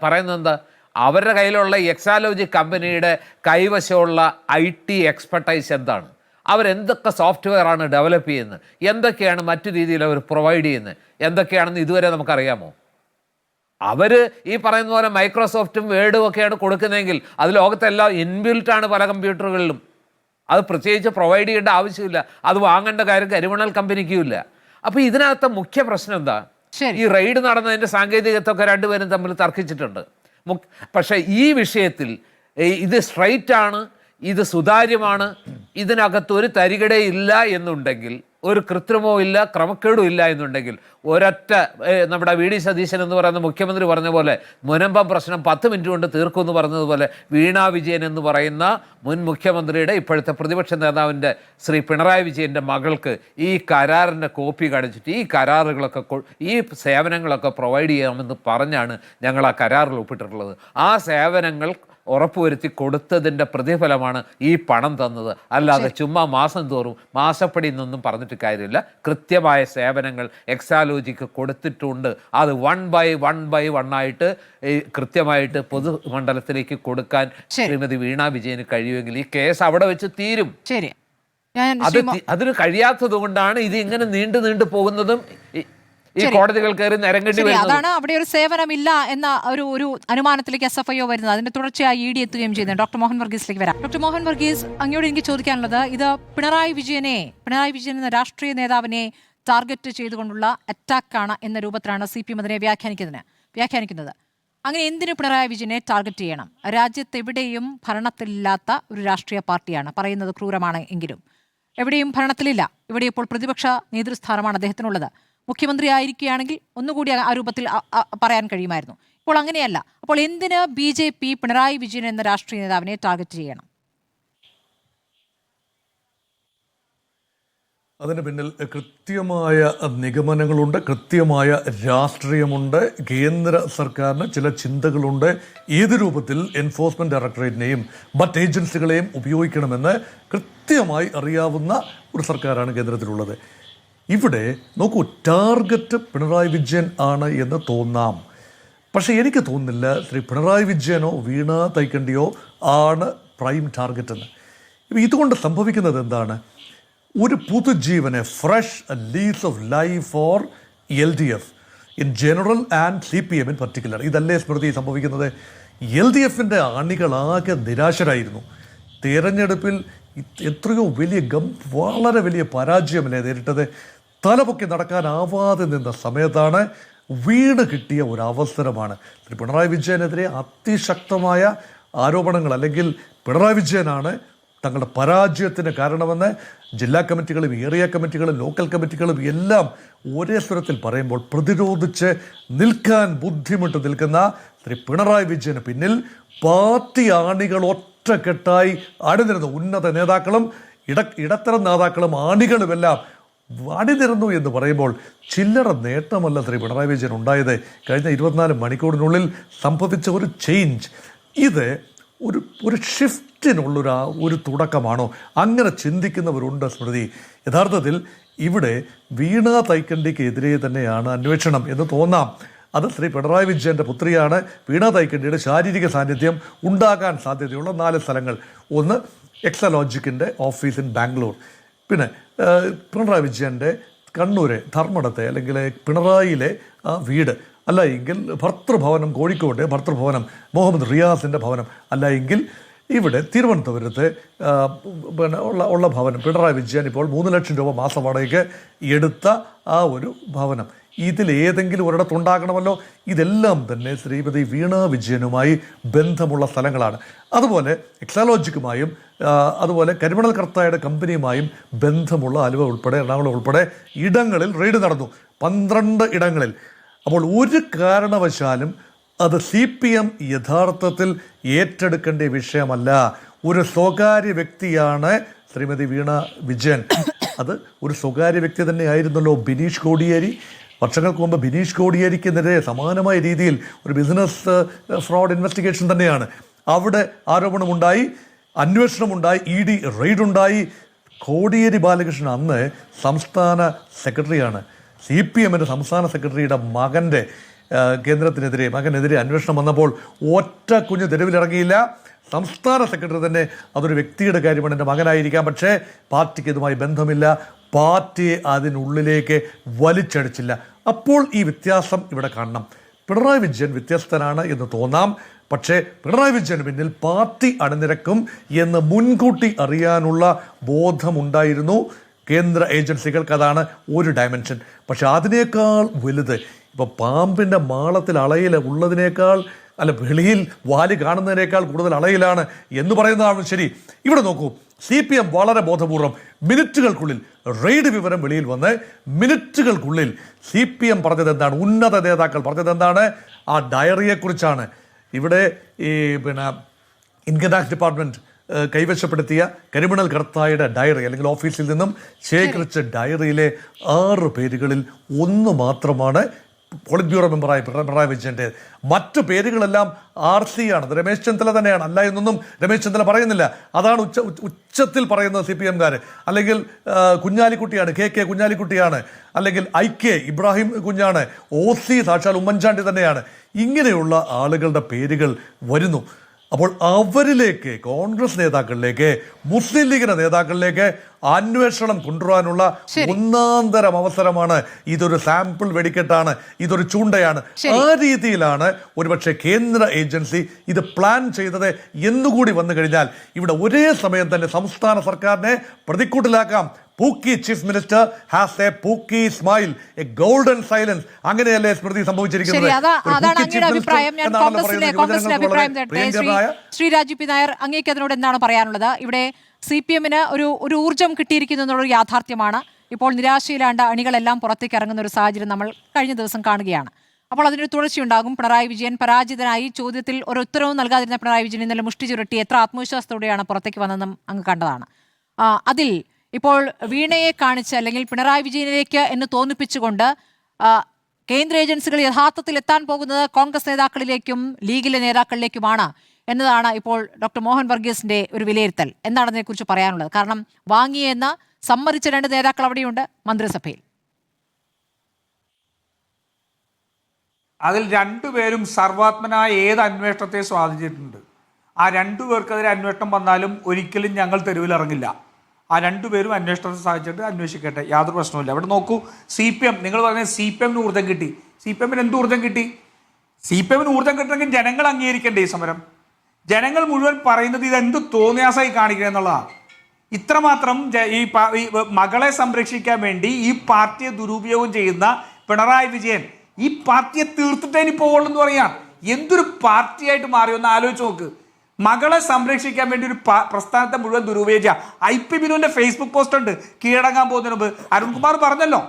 പറയുന്നത് എന്താ? അവരുടെ കയ്യിലുള്ള എക്സാലോജി കമ്പനിയുടെ കൈവശമുള്ള IT എക്സ്പെർട്ടൈസ് എന്താണ്, അവരെന്തൊക്കെ സോഫ്റ്റ്വെയറാണ് ഡെവലപ്പ് ചെയ്യുന്നത്, എന്തൊക്കെയാണ് മറ്റു രീതിയിൽ അവർ പ്രൊവൈഡ് ചെയ്യുന്നത്, എന്തൊക്കെയാണെന്ന് ഇതുവരെ നമുക്കറിയാമോ? അവർ ഈ പറയുന്ന പോലെ മൈക്രോസോഫ്റ്റും വേർഡും ഒക്കെയാണ് കൊടുക്കുന്നതെങ്കിൽ അത് ലോകത്തെല്ലാം ഇൻബിൽട്ടാണ് പല കമ്പ്യൂട്ടറുകളിലും. അത് പ്രത്യേകിച്ച് പ്രൊവൈഡ് ചെയ്യേണ്ട ആവശ്യമില്ല, അത് വാങ്ങേണ്ട കാര്യം കരിമണൽ കമ്പനിക്കും ഇല്ല. അപ്പോൾ ഇതിനകത്ത് മുഖ്യ പ്രശ്നം എന്താ? ഈ റെയ്ഡ് നടന്നതിൻ്റെ സാങ്കേതികത്വമൊക്കെ രണ്ടുപേരും തമ്മിൽ തർക്കിച്ചിട്ടുണ്ട്. പക്ഷേ ഈ വിഷയത്തിൽ ഇത് സ്ട്രൈറ്റ് ആണ്, ഇത് സുതാര്യമാണ്, ഇതിനകത്ത് ഒരു തരികിട ഇല്ല എന്നുണ്ടെങ്കിൽ, ഒരു കൃത്രിമവും ഇല്ല, ക്രമക്കേടും ഇല്ല എന്നുണ്ടെങ്കിൽ, ഒരൊറ്റ നമ്മുടെ VD സതീശൻ എന്ന് പറയുന്ന മുഖ്യമന്ത്രി പറഞ്ഞ പോലെ മുനമ്പം പ്രശ്നം 10 മിനിറ്റ് കൊണ്ട് തീർക്കുമെന്ന് പറഞ്ഞതുപോലെ വീണ വിജയൻ എന്ന് പറയുന്ന മുൻ മുഖ്യമന്ത്രിയുടെ ഇപ്പോഴത്തെ പ്രതിപക്ഷ നേതാവിൻ്റെ ശ്രീ പിണറായി വിജയൻ്റെ മകൾക്ക് ഈ കരാറിൻ്റെ കോപ്പി കാണിച്ചിട്ട് ഈ കരാറുകളൊക്കെ ഈ സേവനങ്ങളൊക്കെ പ്രൊവൈഡ് ചെയ്യാമെന്ന് പറഞ്ഞാണ് ഞങ്ങൾ ആ കരാറിൽ ഒപ്പിട്ടിട്ടുള്ളത്. ആ സേവനങ്ങൾ ഉറപ്പുവരുത്തി കൊടുത്തതിൻ്റെ പ്രതിഫലമാണ് ഈ പണം തന്നത്. അല്ലാതെ ചുമ്മാ മാസം തോറും മാസപ്പടി എന്നൊന്നും പറഞ്ഞിട്ട് കാര്യമില്ല. കൃത്യമായ സേവനങ്ങൾ എക്സാലോജിക്ക് കൊടുത്തിട്ടുണ്ട്. അത് 1 by 1 ആയിട്ട് കൃത്യമായിട്ട് പൊതുമണ്ഡലത്തിലേക്ക് കൊടുക്കാൻ ശ്രീമതി വീണ വിജയന് കഴിയുമെങ്കിൽ ഈ കേസ് അവിടെ വെച്ച് തീരും. ശരി, അതിന് കഴിയാത്തത് കൊണ്ടാണ് ഇത് ഇങ്ങനെ നീണ്ടു പോകുന്നതും ഈ കോടതികൾ കയറി നിരങ്ങേണ്ടി വരുന്നത്. അതാണ് അവിടെ ഒരു സേവനമില്ല എന്ന ഒരു അനുമാനത്തിലേക്ക് SFIO വരുന്നത്. അതിന്റെ തുടർച്ചയായി ED എത്തുകയും ചെയ്യുന്നത്. ഡോക്ടർ മോഹൻ വർഗീസിലേക്ക് വരാം. ഡോക്ടർ മോഹൻ വർഗീസ്, അങ്ങോട്ട് എനിക്ക് ചോദിക്കാനുള്ളത്, ഇത് പിണറായി വിജയൻ എന്ന രാഷ്ട്രീയ നേതാവിനെ ടാർഗറ്റ് ചെയ്തുകൊണ്ടുള്ള അറ്റാക്കാണ് എന്ന രൂപത്തിലാണ് CPM അതിനെ വ്യാഖ്യാനിക്കുന്നത്. അങ്ങനെ എന്തിനു പിണറായി വിജയനെ ടാർഗറ്റ് ചെയ്യണം? രാജ്യത്ത് എവിടെയും ഭരണത്തിലില്ലാത്ത ഒരു രാഷ്ട്രീയ പാർട്ടിയാണ്, പറയുന്നത് ക്രൂരമാണ് എങ്കിലും എവിടെയും ഭരണത്തിലില്ല. ഇവിടെ ഇപ്പോൾ പ്രതിപക്ഷ നേതൃസ്ഥാനമാണ് അദ്ദേഹത്തിനുള്ളത്. മുഖ്യമന്ത്രി ആയിരിക്കുകയാണെങ്കിൽ ഒന്നുകൂടി ആ രൂപത്തിൽ പറയാൻ കഴിയുമായിരുന്നു. ഇപ്പോൾ അങ്ങനെയല്ല. അപ്പോൾ എന്തിന് BJP പിണറായി വിജയൻ എന്ന രാഷ്ട്രീയ നേതാവിനെ ടാർഗറ്റ് ചെയ്യണം? അതിന് പിന്നിൽ കൃത്യമായ നിഗമനങ്ങളുണ്ട്, കൃത്യമായ രാഷ്ട്രീയമുണ്ട്. കേന്ദ്ര സർക്കാരിന് ചില ചിന്തകളുണ്ട്. ഏത് രൂപത്തിൽ എൻഫോഴ്സ്മെന്റ് ഡയറക്ടറേറ്റിനെയും മറ്റ് ഏജൻസികളെയും ഉപയോഗിക്കണമെന്ന് കൃത്യമായി അറിയാവുന്ന ഒരു സർക്കാരാണ് കേന്ദ്രത്തിലുള്ളത്. ഇവിടെ നോക്കൂ, ടാർഗറ്റ് പിണറായി വിജയൻ ആണ് എന്ന് തോന്നാം. പക്ഷേ എനിക്ക് തോന്നുന്നില്ല ശ്രീ പിണറായി വിജയനോ വീണ തൈക്കണ്ടിയോ ആണ് പ്രൈം ടാർഗറ്റ് എന്ന്. ഇതുകൊണ്ട് സംഭവിക്കുന്നത് എന്താണ്? ഒരു പുതുജീവനെ, fresh lease of life for LDF in general and CPM in particular. ഇതല്ലേ സ്മൃതി സംഭവിക്കുന്നത്? LDFിൻ്റെ അണികളാകെ നിരാശരായിരുന്നു. തെരഞ്ഞെടുപ്പിൽ എത്രയോ വളരെ വലിയ പരാജയമല്ലേ നേരിട്ടത്. തലപൊക്കി നടക്കാനാവാതെ നിന്ന സമയത്താണ് വീണ് കിട്ടിയ ഒരു അവസരമാണ്. പിണറായി വിജയനെതിരെ അതിശക്തമായ ആരോപണങ്ങൾ, അല്ലെങ്കിൽ പിണറായി വിജയനാണ് തങ്ങളുടെ പരാജയത്തിന് കാരണമെന്ന് ജില്ലാ കമ്മിറ്റികളും ഏരിയ കമ്മിറ്റികളും ലോക്കൽ കമ്മിറ്റികളും എല്ലാം ഒരേ സ്വരത്തിൽ പറയുമ്പോൾ പ്രതിരോധിച്ച് നിൽക്കാൻ ബുദ്ധിമുട്ട് നിൽക്കുന്ന ശ്രീ പിണറായി വിജയന് പിന്നിൽ പാർട്ടി ആണികൾ ഒറ്റക്കെട്ടായി അണിനിരുന്നു. ഉന്നത നേതാക്കളും ഇടത്തരം നേതാക്കളും ആണികളുമെല്ലാം അണിനിരുന്നു എന്ന് പറയുമ്പോൾ ചില്ലറ നേട്ടമല്ല ശ്രീ പിണറായി വിജയൻ ഉണ്ടായത്. കഴിഞ്ഞ 24 മണിക്കൂറിനുള്ളിൽ സംഭവിച്ച ഒരു ചേഞ്ച്, ഇത് ഒരു ഷിഫ്റ്റിനുള്ളൊരു ഒരു തുടക്കമാണോ? അങ്ങനെ ചിന്തിക്കുന്നവരുണ്ട് സ്മൃതി. യഥാർത്ഥത്തിൽ ഇവിടെ വീണ തൈക്കണ്ടിക്കെതിരെ തന്നെയാണ് അന്വേഷണം എന്ന് തോന്നാം. അത് ശ്രീ പിണറായി വിജയൻ്റെ പുത്രിയാണ്. വീണ തൈക്കണ്ടിയുടെ ശാരീരിക സാന്നിധ്യം ഉണ്ടാകാൻ സാധ്യതയുള്ള 4 സ്ഥലങ്ങൾ. ഒന്ന്, എക്സലോജിക്കിൻ്റെ ഓഫീസ് ഇൻ ബാംഗ്ലൂർ. പിന്നെ പിണറായി വിജയൻ്റെ കണ്ണൂര് ധർമ്മടത്തെ അല്ലെങ്കിൽ പിണറായിയിലെ വീട്, അല്ല എങ്കിൽ ഭർത്തൃഭവനം കോഴിക്കോട് ഭർത്തൃഭവനം മുഹമ്മദ് റിയാസിൻ്റെ ഭവനം, അല്ല എങ്കിൽ ഇവിടെ തിരുവനന്തപുരത്ത് ഉള്ള ഭവനം. പിണറായി വിജയൻ ഇപ്പോൾ 3 ലക്ഷം രൂപ മാസം വാടകയ്ക്ക് എടുത്ത ആ ഒരു ഭവനം. ഇതിലേതെങ്കിലും ഒരിടത്തുണ്ടാകണമല്ലോ. ഇതെല്ലാം തന്നെ ശ്രീമതി വീണ വിജയനുമായി ബന്ധമുള്ള സ്ഥലങ്ങളാണ്. അതുപോലെ എക്സാലോജിക്കുമായും അതുപോലെ കരിമണൽ കർത്തായുടെ കമ്പനിയുമായും ബന്ധമുള്ള ആലുവ ഉൾപ്പെടെ എറണാകുളം ഉൾപ്പെടെ ഇടങ്ങളിൽ റെയ്ഡ് നടന്നു, 12 ഇടങ്ങളിൽ. അപ്പോൾ ഒരു കാരണവശാലും അത് CPM യഥാർത്ഥത്തിൽ ഏറ്റെടുക്കേണ്ട വിഷയമല്ല. ഒരു സ്വകാര്യ വ്യക്തിയാണ് ശ്രീമതി വീണ വിജയൻ. അത് ഒരു സ്വകാര്യ വ്യക്തി തന്നെയായിരുന്നല്ലോ ബിനീഷ് കോടിയേരി. വർഷങ്ങൾക്ക് മുമ്പ് ബിനീഷ് കോടിയേരിക്കെതിരെ സമാനമായ രീതിയിൽ ഒരു ബിസിനസ് ഫ്രോഡ് ഇൻവെസ്റ്റിഗേഷൻ തന്നെയാണ്. അവിടെ ആരോപണമുണ്ടായി, അന്വേഷണമുണ്ടായി, ED റെയ്ഡുണ്ടായി. കോടിയേരി ബാലകൃഷ്ണൻ അന്ന് സംസ്ഥാന സെക്രട്ടറിയാണ്. CPMൻ്റെ സംസ്ഥാന സെക്രട്ടറിയുടെ മകനെതിരെ അന്വേഷണം വന്നപ്പോൾ ഒറ്റ കുഞ്ഞ് തെരുവിലിറങ്ങിയില്ല. സംസ്ഥാന സെക്രട്ടറി തന്നെ അതൊരു വ്യക്തിയുടെ കാര്യമാണ്, എൻ്റെ മകനായിരിക്കാം, പക്ഷേ പാർട്ടിക്ക് ഇതുമായി ബന്ധമില്ല, പാർട്ടിയെ അതിനുള്ളിലേക്ക് വലിച്ചടിച്ചില്ല. അപ്പോൾ ഈ വ്യത്യാസം ഇവിടെ കാണണം. പിണറായി വിജയൻ വ്യത്യസ്തനാണ് എന്ന് തോന്നാം, പക്ഷേ പിണറായി വിജയന് പിന്നിൽ പാർട്ടി അണിനിരക്കും എന്ന് മുൻകൂട്ടി അറിയാനുള്ള ബോധമുണ്ടായിരുന്നു കേന്ദ്ര ഏജൻസികൾക്ക്. അതാണ് ഒരു ഡയമെൻഷൻ. പക്ഷെ അതിനേക്കാൾ വലുത്, ഇപ്പോൾ പാമ്പിൻ്റെ മാളത്തിൽ അളയിൽ ഉള്ളതിനേക്കാൾ, അല്ല വെളിയിൽ വാല് കാണുന്നതിനേക്കാൾ കൂടുതൽ അളയിലാണ് എന്ന് പറയുന്നതാണ് ശരി. ഇവിടെ നോക്കൂ, CPM വളരെ ബോധപൂർവം മിനിറ്റുകൾക്കുള്ളിൽ റെയ്ഡ് വിവരം വെളിയിൽ വന്ന് മിനിറ്റുകൾക്കുള്ളിൽ CPM പറഞ്ഞത് എന്താണ്, ഉന്നത നേതാക്കൾ പറഞ്ഞത് എന്താണ്? ആ ഡയറിയെക്കുറിച്ചാണ്. ഇവിടെ ഈ ഇൻകം ടാക്സ് ഡിപ്പാർട്ട്മെൻറ്റ് കൈവശപ്പെടുത്തിയ കരിമണൽ കർത്തായുടെ ഡയറി അല്ലെങ്കിൽ ഓഫീസിൽ നിന്നും ശേഖരിച്ച ഡയറിയിലെ 6 പേരുകളിൽ 1 മാത്രമാണ് പോളിറ്റ് ബ്യൂറോ മെമ്പറായ പിണറായി വിജയൻ്റെ. മറ്റു പേരുകളെല്ലാം RC ആണ്, അത് രമേശ് ചെന്നിത്തല തന്നെയാണ്. അല്ല എന്നൊന്നും രമേശ് ചെന്നിത്തല പറയുന്നില്ല. അതാണ് ഉച്ചത്തിൽ പറയുന്നത് CPMകാർ. അല്ലെങ്കിൽ കുഞ്ഞാലിക്കുട്ടിയാണ്, KK കുഞ്ഞാലിക്കുട്ടിയാണ്, അല്ലെങ്കിൽ IK ഇബ്രാഹിം കുഞ്ഞാണ്, OC സാക്ഷാൽ ഉമ്മൻചാണ്ടി തന്നെയാണ്. ഇങ്ങനെയുള്ള ആളുകളുടെ പേരുകൾ വരുന്നു. അപ്പോൾ അവരിലേക്ക്, കോൺഗ്രസ് നേതാക്കളിലേക്ക്, മുസ്ലിം ലീഗിന്റെ നേതാക്കളിലേക്ക് അന്വേഷണം കൊണ്ടുവരാനുള്ള ഒന്നാന്തരം അവസരമാണ്. ഇതൊരു സാമ്പിൾ വെടിക്കെട്ടാണ്, ഇതൊരു ചൂണ്ടയാണ്. ആ രീതിയിലാണ് ഒരുപക്ഷെ കേന്ദ്ര ഏജൻസി ഇത് പ്ലാൻ ചെയ്തത് എന്നുകൂടി വന്നു കഴിഞ്ഞാൽ ഇവിടെ ഒരേ സമയം തന്നെ സംസ്ഥാന സർക്കാരിനെ പ്രതിക്കൂട്ടിലാക്കാം. Pookie chief minister has a pookie smile, a golden silence. അങ്ങനെയല്ലേ സ്മൃതി സംഭവിച്ചിരിക്കുന്നത്? ശ്രീ രാജീവ് പി നായർ, അങ്ങേക്ക് അതിനോട് എന്താണ് പറയാനുള്ളത്? ഇവിടെ CPM-ന് ഒരു ഊർജ്ജം കിട്ടിയിരിക്കുന്നു എന്നുള്ളൊരു യാഥാർത്ഥ്യമാണ്. ഇപ്പോൾ നിരാശയിലാണ്ട അണികളെല്ലാം പുറത്തേക്ക് ഇറങ്ങുന്ന ഒരു സാഹചര്യം നമ്മൾ കഴിഞ്ഞ ദിവസം കാണുകയാണ്. അപ്പോൾ അതിനൊരു തുടർച്ചയുണ്ടാകും. പിണറായി വിജയൻ പരാജിതനായി, ചോദ്യത്തിൽ ഒരു ഉത്തരവും നൽകാതിരുന്ന പിണറായി വിജയൻ ഇന്നലെ മുഷ്ടി ചുരുട്ടി എത്ര ആത്മവിശ്വാസത്തോടെയാണ് പുറത്തേക്ക് വന്നതെന്നും അങ്ങ് കണ്ടതാണ്. അതിൽ ഇപ്പോൾ വീണയെ കാണിച്ച് അല്ലെങ്കിൽ പിണറായി വിജയനിലേക്ക് എന്ന് തോന്നിപ്പിച്ചുകൊണ്ട് കേന്ദ്ര ഏജൻസികൾ യഥാർത്ഥത്തിൽ എത്താൻ പോകുന്നത് കോൺഗ്രസ് നേതാക്കളിലേക്കും ലീഗിലെ നേതാക്കളിലേക്കുമാണ് എന്നതാണ് ഇപ്പോൾ ഡോക്ടർ മോഹൻ വർഗീസിന്റെ ഒരു വിലയിരുത്തൽ. എന്താണ് അതിനെക്കുറിച്ച് പറയാനുള്ളത്? കാരണം വാങ്ങിയെന്ന് സമ്മതിച്ച 2 നേതാക്കൾ അവിടെയുണ്ട് മന്ത്രിസഭയിൽ. അതിൽ 2 പേരും സർവാത്മനായ ഏത് അന്വേഷണത്തെ സ്വാധീനിച്ചിട്ടുണ്ട്. ആ 2 പേർക്കെതിരെ അന്വേഷണം വന്നാലും ഒരിക്കലും ഞങ്ങൾ തെരുവിലിറങ്ങില്ല. ആ 2 പേരും അന്വേഷണത്തെ സാധിച്ചിട്ട് അന്വേഷിക്കട്ടെ, യാതൊരു പ്രശ്നവുമില്ല. അവിടെ നോക്കൂ, CPM, നിങ്ങൾ പറഞ്ഞത് CPM-ന് ഊർജ്ജം കിട്ടി. CPM-ന് എന്ത് ഊർജ്ജം കിട്ടി? CPM-ന് ഊർജ്ജം കിട്ടണമെങ്കിൽ ജനങ്ങൾ അംഗീകരിക്കേണ്ടേ ഈ സമരം? ജനങ്ങൾ മുഴുവൻ പറയുന്നത് ഇതെന്ത് തോന്നിയാസായി കാണിക്കുക എന്നുള്ളതാണ്. ഇത്രമാത്രം ഈ മകളെ സംരക്ഷിക്കാൻ വേണ്ടി ഈ പാർട്ടിയെ ദുരുപയോഗം ചെയ്യുന്ന പിണറായി വിജയൻ ഈ പാർട്ടിയെ തീർത്തിട്ടേ ഇനി പോവുള്ളൂ എന്ന് പറയാം. എന്തൊരു പാർട്ടിയായിട്ട് മാറിയൊന്ന് ആലോചിച്ച് നോക്ക്. മകളെ സംരക്ഷിക്കാൻ വേണ്ടി ഒരു പ്രസ്ഥാനത്തെ മുഴുവൻ ദുരുപയോഗിച്ച IP ബിനുവിന്റെ ഫേസ്ബുക്ക് പോസ്റ്റ് ഉണ്ട്. കീഴടങ്ങാൻ പോകുന്നതിന് മുമ്പ് അരുൺകുമാർ പറഞ്ഞല്ലോ,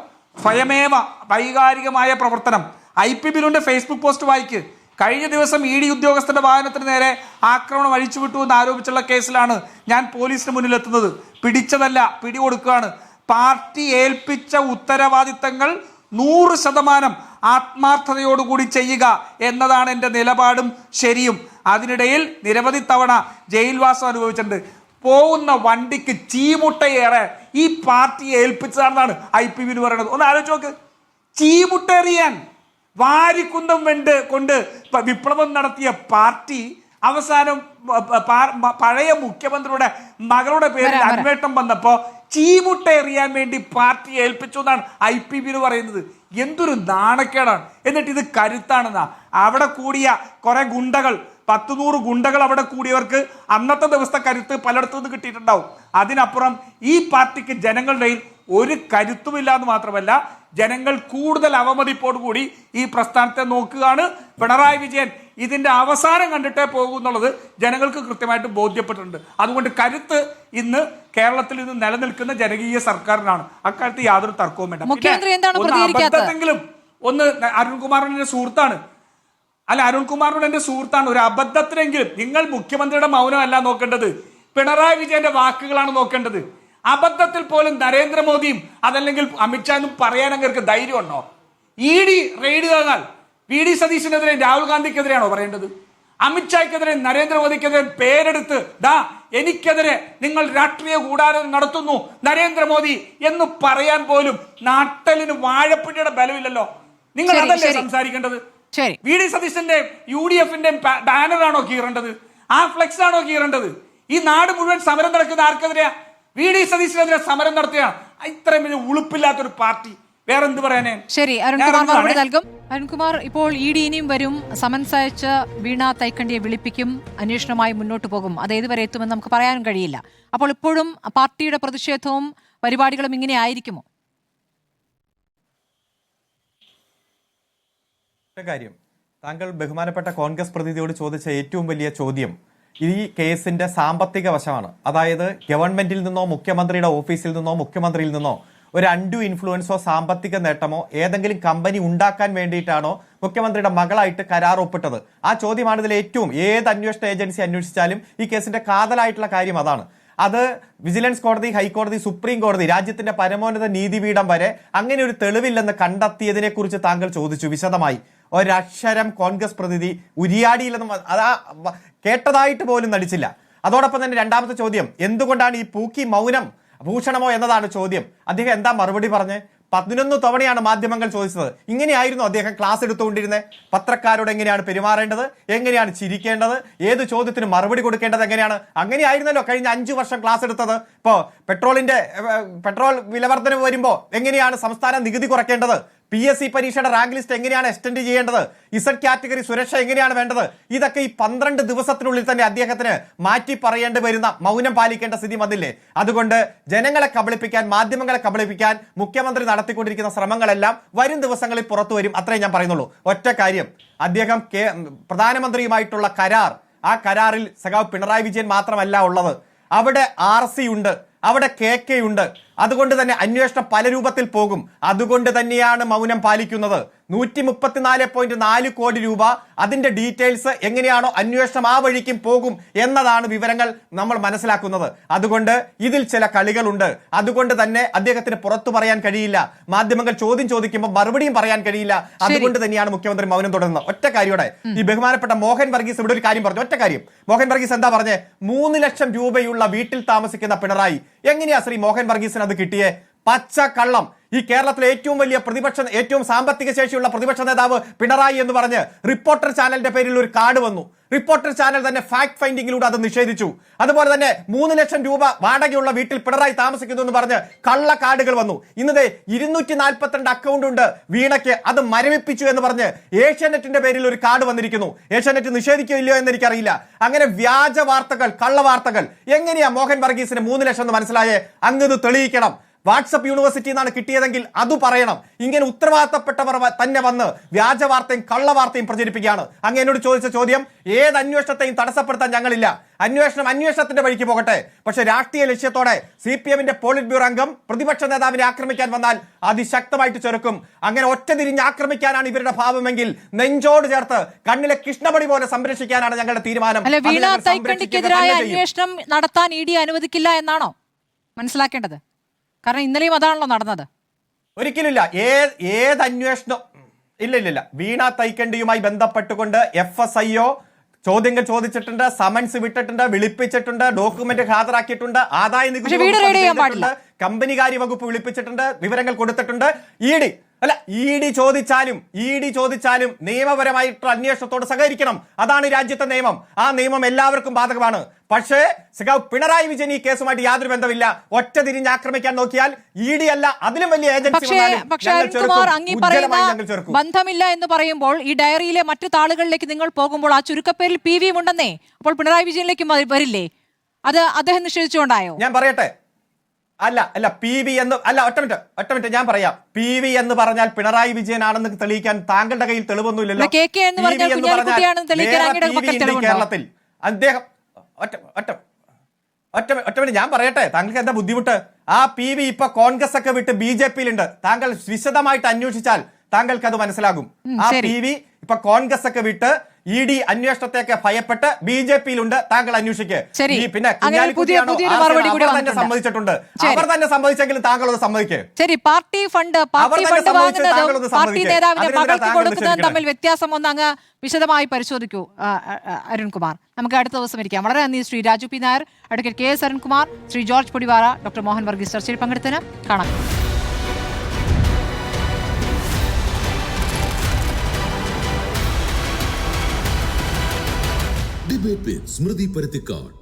സ്വയമേവ വൈകാരികമായ പ്രവർത്തനം. IP ബിനുവിന്റെ ഫേസ്ബുക്ക് പോസ്റ്റ് വായിക്ക്. കഴിഞ്ഞ ദിവസം ED ഉദ്യോഗസ്ഥന്റെ വാഹനത്തിന് നേരെ ആക്രമണം അഴിച്ചുവിട്ടു എന്ന് ആരോപിച്ചുള്ള കേസിലാണ് ഞാൻ പോലീസിന് മുന്നിലെത്തുന്നത്. പിടിച്ചതല്ല, പിടികൊടുക്കുകയാണ്. പാർട്ടി ഏൽപ്പിച്ച ഉത്തരവാദിത്തങ്ങൾ 100% ആത്മാർത്ഥതയോടുകൂടി ചെയ്യുക എന്നതാണ് എൻ്റെ നിലപാടും ശരിയും. അതിനിടയിൽ നിരവധി തവണ ജയിൽവാസം അനുഭവിച്ചിട്ടുണ്ട്. പോകുന്ന വണ്ടിക്ക് ചീമുട്ടയേറെ ഈ പാർട്ടി ഏൽപ്പിച്ചതാണെന്നാണ് IP ബിനു പറയുന്നത്. ഒന്ന് ആലോചിച്ച് നോക്ക്. ചീമുട്ടെറിയാൻ വാരിക്കുന്തം കൊണ്ട് വിപ്ലവം നടത്തിയ പാർട്ടി അവസാനം പഴയ മുഖ്യമന്ത്രിയുടെ മകളുടെ പേരിൽ അന്വേഷണം വന്നപ്പോ ചീമുട്ട എറിയാൻ വേണ്ടി പാർട്ടി ഏൽപ്പിച്ചു എന്നാണ് IP ബിനു പറയുന്നത്. എന്തൊരു നാണക്കേടാണ്. എന്നിട്ട് ഇത് കരുത്താണെന്നാ. അവിടെ കൂടിയ കുറെ ഗുണ്ടകൾ, 100 ഗുണ്ടകൾ അവിടെ കൂടിയവർക്ക് അന്നത്തെ ദിവസത്തെ കരുത്ത് പലയിടത്തു നിന്ന് കിട്ടിയിട്ടുണ്ടാവും. അതിനപ്പുറം ഈ പാർട്ടിക്ക് ജനങ്ങളുടെ ഒരു കരുത്തുമില്ല എന്ന് മാത്രമല്ല, ജനങ്ങൾ കൂടുതൽ അവമതിപ്പോടുകൂടി ഈ പ്രസ്ഥാനത്തെ നോക്കുകയാണ്. പിണറായി വിജയൻ ഇതിന്റെ അവസാനം കണ്ടിട്ടേ പോകും എന്നുള്ളത് ജനങ്ങൾക്ക് കൃത്യമായിട്ട് ബോധ്യപ്പെട്ടിട്ടുണ്ട്. അതുകൊണ്ട് കരുത്ത് ഇന്ന് കേരളത്തിൽ ഇന്ന് നിലനിൽക്കുന്ന ജനകീയ സർക്കാരിനാണ്. അക്കാര്യത്തിൽ യാതൊരു തർക്കവും വേണ്ട. അബദ്ധത്തെങ്കിലും ഒന്ന് അരുൺകുമാറിന്റെ സുഹൃത്താണ്, അല്ല അരുൺകുമാറിനോട് എന്റെ സുഹൃത്താണ്, ഒരു അബദ്ധത്തിനെങ്കിലും നിങ്ങൾ മുഖ്യമന്ത്രിയുടെ മൗനമല്ല നോക്കേണ്ടത്, പിണറായി വിജയന്റെ വാക്കുകളാണ് നോക്കേണ്ടത്. അബദ്ധത്തിൽ പോലും നരേന്ദ്രമോദിയും അതല്ലെങ്കിൽ അമിത്ഷാനും പറയാൻ അങ്ങേർക്ക് ധൈര്യമുണ്ടോ? ED റെയ്ഡ് ചെയ്താൽ VD സതീശനെതിരെ രാഹുൽ ഗാന്ധിക്കെതിരെയാണോ പറയേണ്ടത്? അമിത്ഷായ്ക്കെതിരെ നരേന്ദ്രമോദിക്കെതിരെ പേരെടുത്ത് എനിക്കെതിരെ നിങ്ങൾ രാഷ്ട്രീയ ഗൂഢാലോചന നടത്തുന്നു നരേന്ദ്രമോദി എന്ന് പറയാൻ പോലും നാട്ടലിന് വാഴപ്പിടിയുടെ ബലമില്ലല്ലോ. നിങ്ങൾ അതല്ലേ സംസാരിക്കേണ്ടത്? VD സതീശന്റെ UDF-ന്റെ ബാനറാണോ കീറേണ്ടത്? ആ ഫ്ലെക്സ് ആണോ കീറേണ്ടത്? ഈ നാട് മുഴുവൻ സമരം നടക്കുന്ന ആർക്കെതിരെയാ? VD സതീശനെതിരെ സമരം നടത്തുകയാണ്. ഇത്രയും വലിയ ഉളുപ്പില്ലാത്തൊരു പാർട്ടി വേറെന്ത് പറയാനേ? ശരി, അരുൺകുമാർ മറുപടി നൽകും. അരുൺകുമാർ, ഇപ്പോൾ ED ഇനിയും വരും, സമൻസ് അയച്ച് വീണ തൈക്കണ്ടിയെ വിളിപ്പിക്കും, അന്വേഷണമായി മുന്നോട്ട് പോകും. അത് ഏതുവരെ എത്തുമെന്ന് നമുക്ക് പറയാനും കഴിയില്ല. അപ്പോൾ ഇപ്പോഴും പാർട്ടിയുടെ പ്രതിഷേധവും പരിപാടികളും ഇങ്ങനെ ആയിരിക്കുമോ? കാര്യം താങ്കൾ ബഹുമാനപ്പെട്ട കോൺഗ്രസ് പ്രതിനിധിയോട് ചോദിച്ച ഏറ്റവും വലിയ ചോദ്യം ഈ കേസിന്റെ സാമ്പത്തിക വശമാണ്. അതായത് ഗവൺമെന്റിൽ നിന്നോ മുഖ്യമന്ത്രിയുടെ ഓഫീസിൽ നിന്നോ മുഖ്യമന്ത്രിയിൽ നിന്നോ ഒരു അൺഡു ഇൻഫ്ലുവൻസോ സാമ്പത്തിക നേട്ടമോ ഏതെങ്കിലും കമ്പനി ഉണ്ടാക്കാൻ വേണ്ടിയിട്ടാണോ മുഖ്യമന്ത്രിയുടെ മകളായിട്ട് കരാർ ഒപ്പിട്ടത്? ആ ചോദ്യമാണ് ഇതിൽ ഏറ്റവും, ഏത് അന്വേഷണ ഏജൻസി അന്വേഷിച്ചാലും ഈ കേസിന്റെ കാതലായിട്ടുള്ള കാര്യം അതാണ്. അത് വിജിലൻസ് കോടതി, ഹൈക്കോടതി, സുപ്രീം കോടതി, രാജ്യത്തിന്റെ പരമോന്നത നീതിപീഠം വരെ അങ്ങനെ ഒരു തെളിവില്ലെന്ന് കണ്ടെത്തിയതിനെ കുറിച്ച് താങ്കൾ ചോദിച്ചു വിശദമായി. ഒരക്ഷരം കോൺഗ്രസ് പ്രതിനിധി ഉരിയാടിയില്ലെന്നും അതാ കേട്ടതായിട്ട് പോലും നടിച്ചില്ല. അതോടൊപ്പം തന്നെ രണ്ടാമത്തെ ചോദ്യം, എന്തുകൊണ്ടാണ് ഈ പൂക്കി മൗനം ഭൂഷണമോ എന്നതാണ് ചോദ്യം. അദ്ദേഹം എന്താ മറുപടി പറഞ്ഞ്? 11 തവണയാണ് മാധ്യമങ്ങൾ ചോദിച്ചത്. ഇങ്ങനെയായിരുന്നു അദ്ദേഹം ക്ലാസ് എടുത്തുകൊണ്ടിരുന്നത്. പത്രക്കാരോട് എങ്ങനെയാണ് പെരുമാറേണ്ടത്, എങ്ങനെയാണ് ചിരിക്കേണ്ടത്, ഏത് ചോദ്യത്തിന് മറുപടി കൊടുക്കേണ്ടത്, എങ്ങനെയാണ്, അങ്ങനെയായിരുന്നല്ലോ കഴിഞ്ഞ 5 വർഷം ക്ലാസ് എടുത്തത്. ഇപ്പോൾ പെട്രോൾ വിലവർദ്ധന വരുമ്പോൾ എങ്ങനെയാണ് സംസ്ഥാന നികുതി കുറയ്ക്കേണ്ടത്, PSC പരീക്ഷയുടെ റാങ്ക് ലിസ്റ്റ് എങ്ങനെയാണ് എക്സ്റ്റെൻഡ് ചെയ്യേണ്ടത്, ഇസഡ് കാറ്റഗറി സുരക്ഷ എങ്ങനെയാണ് വേണ്ടത്, ഇതൊക്കെ ഈ 12 ദിവസത്തിനുള്ളിൽ തന്നെ അദ്ദേഹത്തിന് മാറ്റി പറയേണ്ടി വരുന്ന, മൗനം പാലിക്കേണ്ട സ്ഥിതി വന്നില്ലേ? അതുകൊണ്ട് ജനങ്ങളെ കബളിപ്പിക്കാൻ, മാധ്യമങ്ങളെ കബളിപ്പിക്കാൻ മുഖ്യമന്ത്രി നടത്തിക്കൊണ്ടിരിക്കുന്ന ശ്രമങ്ങളെല്ലാം വരും ദിവസങ്ങളിൽ പുറത്തു വരും. അത്രേ ഞാൻ പറയുന്നുള്ളൂ. ഒറ്റ കാര്യം, അദ്ദേഹം പ്രധാനമന്ത്രിയുമായിട്ടുള്ള കരാർ, ആ കരാറിൽ സഖാവ് പിണറായി വിജയൻ മാത്രമല്ല ഉള്ളത്, അവിടെ RC ഉണ്ട്, അവിടെ KK ഉണ്ട്. അതുകൊണ്ട് തന്നെ അന്വേഷണം പല രൂപത്തിൽ പോകും. അതുകൊണ്ട് തന്നെയാണ് മൗനം പാലിക്കുന്നത്. 134.4 കോടി രൂപ, അതിന്റെ ഡീറ്റെയിൽസ് എങ്ങനെയാണോ അന്വേഷണം ആ വഴിക്കും പോകും എന്നതാണ് വിവരങ്ങൾ നമ്മൾ മനസ്സിലാക്കുന്നത്. അതുകൊണ്ട് ഇതിൽ ചില കളികളുണ്ട്. അതുകൊണ്ട് തന്നെ അദ്ദേഹത്തിന് പുറത്തു പറയാൻ കഴിയില്ല. മാധ്യമങ്ങൾ ചോദ്യം ചോദിക്കുമ്പോൾ മറുപടിയും പറയാൻ കഴിയില്ല. അതുകൊണ്ട് തന്നെയാണ് മുഖ്യമന്ത്രി മൗനം തുടരുന്നത്. ഒറ്റ കാര്യോടെ ഈ ബഹുമാനപ്പെട്ട മോഹൻ വർഗീസ് ഇവിടെ ഒരു കാര്യം പറഞ്ഞു. ഒറ്റ കാര്യം, മോഹൻ വർഗീസ് എന്താ പറഞ്ഞേ? 3 ലക്ഷം രൂപയുള്ള വീട്ടിൽ താമസിക്കുന്ന പിണറായി, എങ്ങനെയാ ശ്രീ മോഹൻ വർഗീസിന് അത് കിട്ടിയേ? പച്ച കള്ളം. ഈ കേരളത്തിലെ ഏറ്റവും സാമ്പത്തിക ശേഷിയുള്ള പ്രതിപക്ഷ നേതാവ് പിണറായി എന്ന് പറഞ്ഞ് റിപ്പോർട്ടർ ചാനലിന്റെ പേരിൽ ഒരു കാർഡ് വന്നു. റിപ്പോർട്ടർ ചാനൽ തന്നെ ഫാക്ട് ഫൈൻഡിങ്ങിലൂടെ അത് നിഷേധിച്ചു. അതുപോലെ തന്നെ 3 ലക്ഷം രൂപ വാടകയുള്ള വീട്ടിൽ പിണറായി താമസിക്കുന്നു എന്ന് പറഞ്ഞ് കള്ള കാർഡുകൾ വന്നു. ഇന്നത്തെ 242 അക്കൗണ്ട് ഉണ്ട് വീണയ്ക്ക്, അത് മരവിപ്പിച്ചു എന്ന് പറഞ്ഞ് ഏഷ്യാനെറ്റിന്റെ പേരിൽ ഒരു കാർഡ് വന്നിരിക്കുന്നു. ഏഷ്യാനെറ്റ് നിഷേധിക്കില്ലയോ എന്ന് എനിക്കറിയില്ല. അങ്ങനെ വ്യാജ വാർത്തകൾ, കള്ള വാർത്തകൾ. എങ്ങനെയാ മോഹൻ വർഗീസിന് 3 ലക്ഷം എന്ന് മനസ്സിലായേ? അങ്ങ് തെളിയിക്കണം. വാട്സപ്പ് യൂണിവേഴ്സിറ്റി എന്നാണ് കിട്ടിയതെങ്കിൽ അത് പറയണം. ഇങ്ങനെ ഉത്തരവാദിത്തപ്പെട്ടവർ തന്നെ വന്ന് വ്യാജ വാർത്തയും കള്ളവാർത്തയും പ്രചരിപ്പിക്കുകയാണ്. അങ്ങ് എന്നോട് ചോദിച്ച ചോദ്യം, ഏത് അന്വേഷണത്തെയും തടസ്സപ്പെടുത്താൻ ഞങ്ങളില്ല. അന്വേഷണത്തിന്റെ വഴിക്ക് പോകട്ടെ. പക്ഷെ രാഷ്ട്രീയ ലക്ഷ്യത്തോടെ CPM-ന്റെ പോളിറ്റ് ബ്യൂറോ അംഗം പ്രതിപക്ഷ നേതാവിനെ ആക്രമിക്കാൻ വന്നാൽ അതിശക്തമായിട്ട് ചെറുക്കും. അങ്ങനെ ഒറ്റതിരിഞ്ഞ് ആക്രമിക്കാനാണ് ഇവരുടെ ഭാവമെങ്കിൽ നെഞ്ചോട് ചേർത്ത് കണ്ണിലെ കൃഷ്ണമണി പോലെ സംരക്ഷിക്കാനാണ് ഞങ്ങളുടെ തീരുമാനം. വീണ തൈക്കണ്ടിക്കെതിരായ അന്വേഷണം നടത്താൻ ED അനുവദിക്കില്ല എന്നാണോ മനസ്സിലാക്കേണ്ടത്? കാരണം ഇന്നലെയും അതാണല്ലോ നടന്നത്. ഒരിക്കലില്ല. ഏത് അന്വേഷണം ഇല്ല. വീണ തൈക്കണ്ടിയുമായി ബന്ധപ്പെട്ടുകൊണ്ട് FSIO ചോദ്യങ്ങൾ ചോദിച്ചിട്ടുണ്ട്, സമൻസ് വിട്ടിട്ടുണ്ട്, വിളിപ്പിച്ചിട്ടുണ്ട്, ഡോക്യുമെന്റ് ഹാജരാക്കിയിട്ടുണ്ട്, ആദായ നികുതി കമ്പനികാര്യ വകുപ്പ് വിളിപ്പിച്ചിട്ടുണ്ട്, വിവരങ്ങൾ കൊടുത്തിട്ടുണ്ട്. ED ചോദിച്ചാലും നിയമപരമായിട്ടുള്ള അന്വേഷണത്തോട് സഹകരിക്കണം. അതാണ് രാജ്യത്തെ നിയമം. ആ നിയമം എല്ലാവർക്കും ബാധകമാണ്. പക്ഷേ പിണറായി വിജയൻ ഈ കേസുമായിട്ട് യാതൊരു ബന്ധമില്ല. ഒറ്റ തിരിഞ്ഞ് ആക്രമിക്കാൻ നോക്കിയാൽ ED അല്ല, അതിലും വലിയ ഏജൻസി ബന്ധമില്ല എന്ന് പറയുമ്പോൾ ഈ ഡയറിയിലെ മറ്റു താളുകളിലേക്ക് നിങ്ങൾ പോകുമ്പോൾ ആ ചുരുക്കപ്പേരിൽ PV ഉണ്ടെന്നേ. അപ്പോൾ പിണറായി വിജയനിലേക്ക് വരില്ലേ? അത് അദ്ദേഹം നിഷേധിച്ചുകൊണ്ടായോ? ഞാൻ പറയട്ടെ. അല്ല PV എന്ന് അല്ല, ഒറ്റ മിനിറ്റ് ഞാൻ പറയാം. PV എന്ന് പറഞ്ഞാൽ പിണറായി വിജയൻ ആണെന്ന് തെളിയിക്കാൻ താങ്കളുടെ കയ്യിൽ തെളിവൊന്നുമില്ലല്ലോ. കേരളത്തിൽ അദ്ദേഹം ഒറ്റ മിനിറ്റ് ഞാൻ പറയട്ടെ. താങ്കൾക്ക് എന്താ ബുദ്ധിമുട്ട്? ആ PV ഇപ്പൊ കോൺഗ്രസ് ഒക്കെ വിട്ട് BJP-യിലുണ്ട്. താങ്കൾ വിശദമായിട്ട് അന്വേഷിച്ചാൽ താങ്കൾക്ക് അത് മനസ്സിലാകും. ആ PV ഇപ്പൊ കോൺഗ്രസ് ഒക്കെ വിട്ട് ED അന്വേഷണത്തെയൊക്കെ ഭയപ്പെട്ട് BJP-യിലുണ്ട്. താങ്കൾ അന്വേഷിക്ക്. പിന്നെ സമ്മതിച്ചിട്ടുണ്ട്. അവർ തന്നെ സമ്മതിച്ചെങ്കിലും താങ്കൾ അത് സമ്മതിക്കേ. ശരി, പാർട്ടി ഫണ്ട് വാങ്ങുന്നതും പാർട്ടി നേതാവിന്റെ മകൾക്ക് കൊടുക്കുന്നതും തമ്മിൽ വ്യത്യാസം ഒന്ന് അങ്ങ് വിശദമായി പരിശോധിക്കൂ അരുൺകുമാർ. നമുക്ക് അടുത്ത ദിവസം ഇരിക്കാം. വളരെ നന്ദി Shri Raju P. Nair, advocate KS Arunkumar, Shri George Podivara, doctor Mohan Varghese ചർച്ചയിൽ പങ്കെടുത്തതിന്. കാണാം. Debate with Smriti Paruthikad.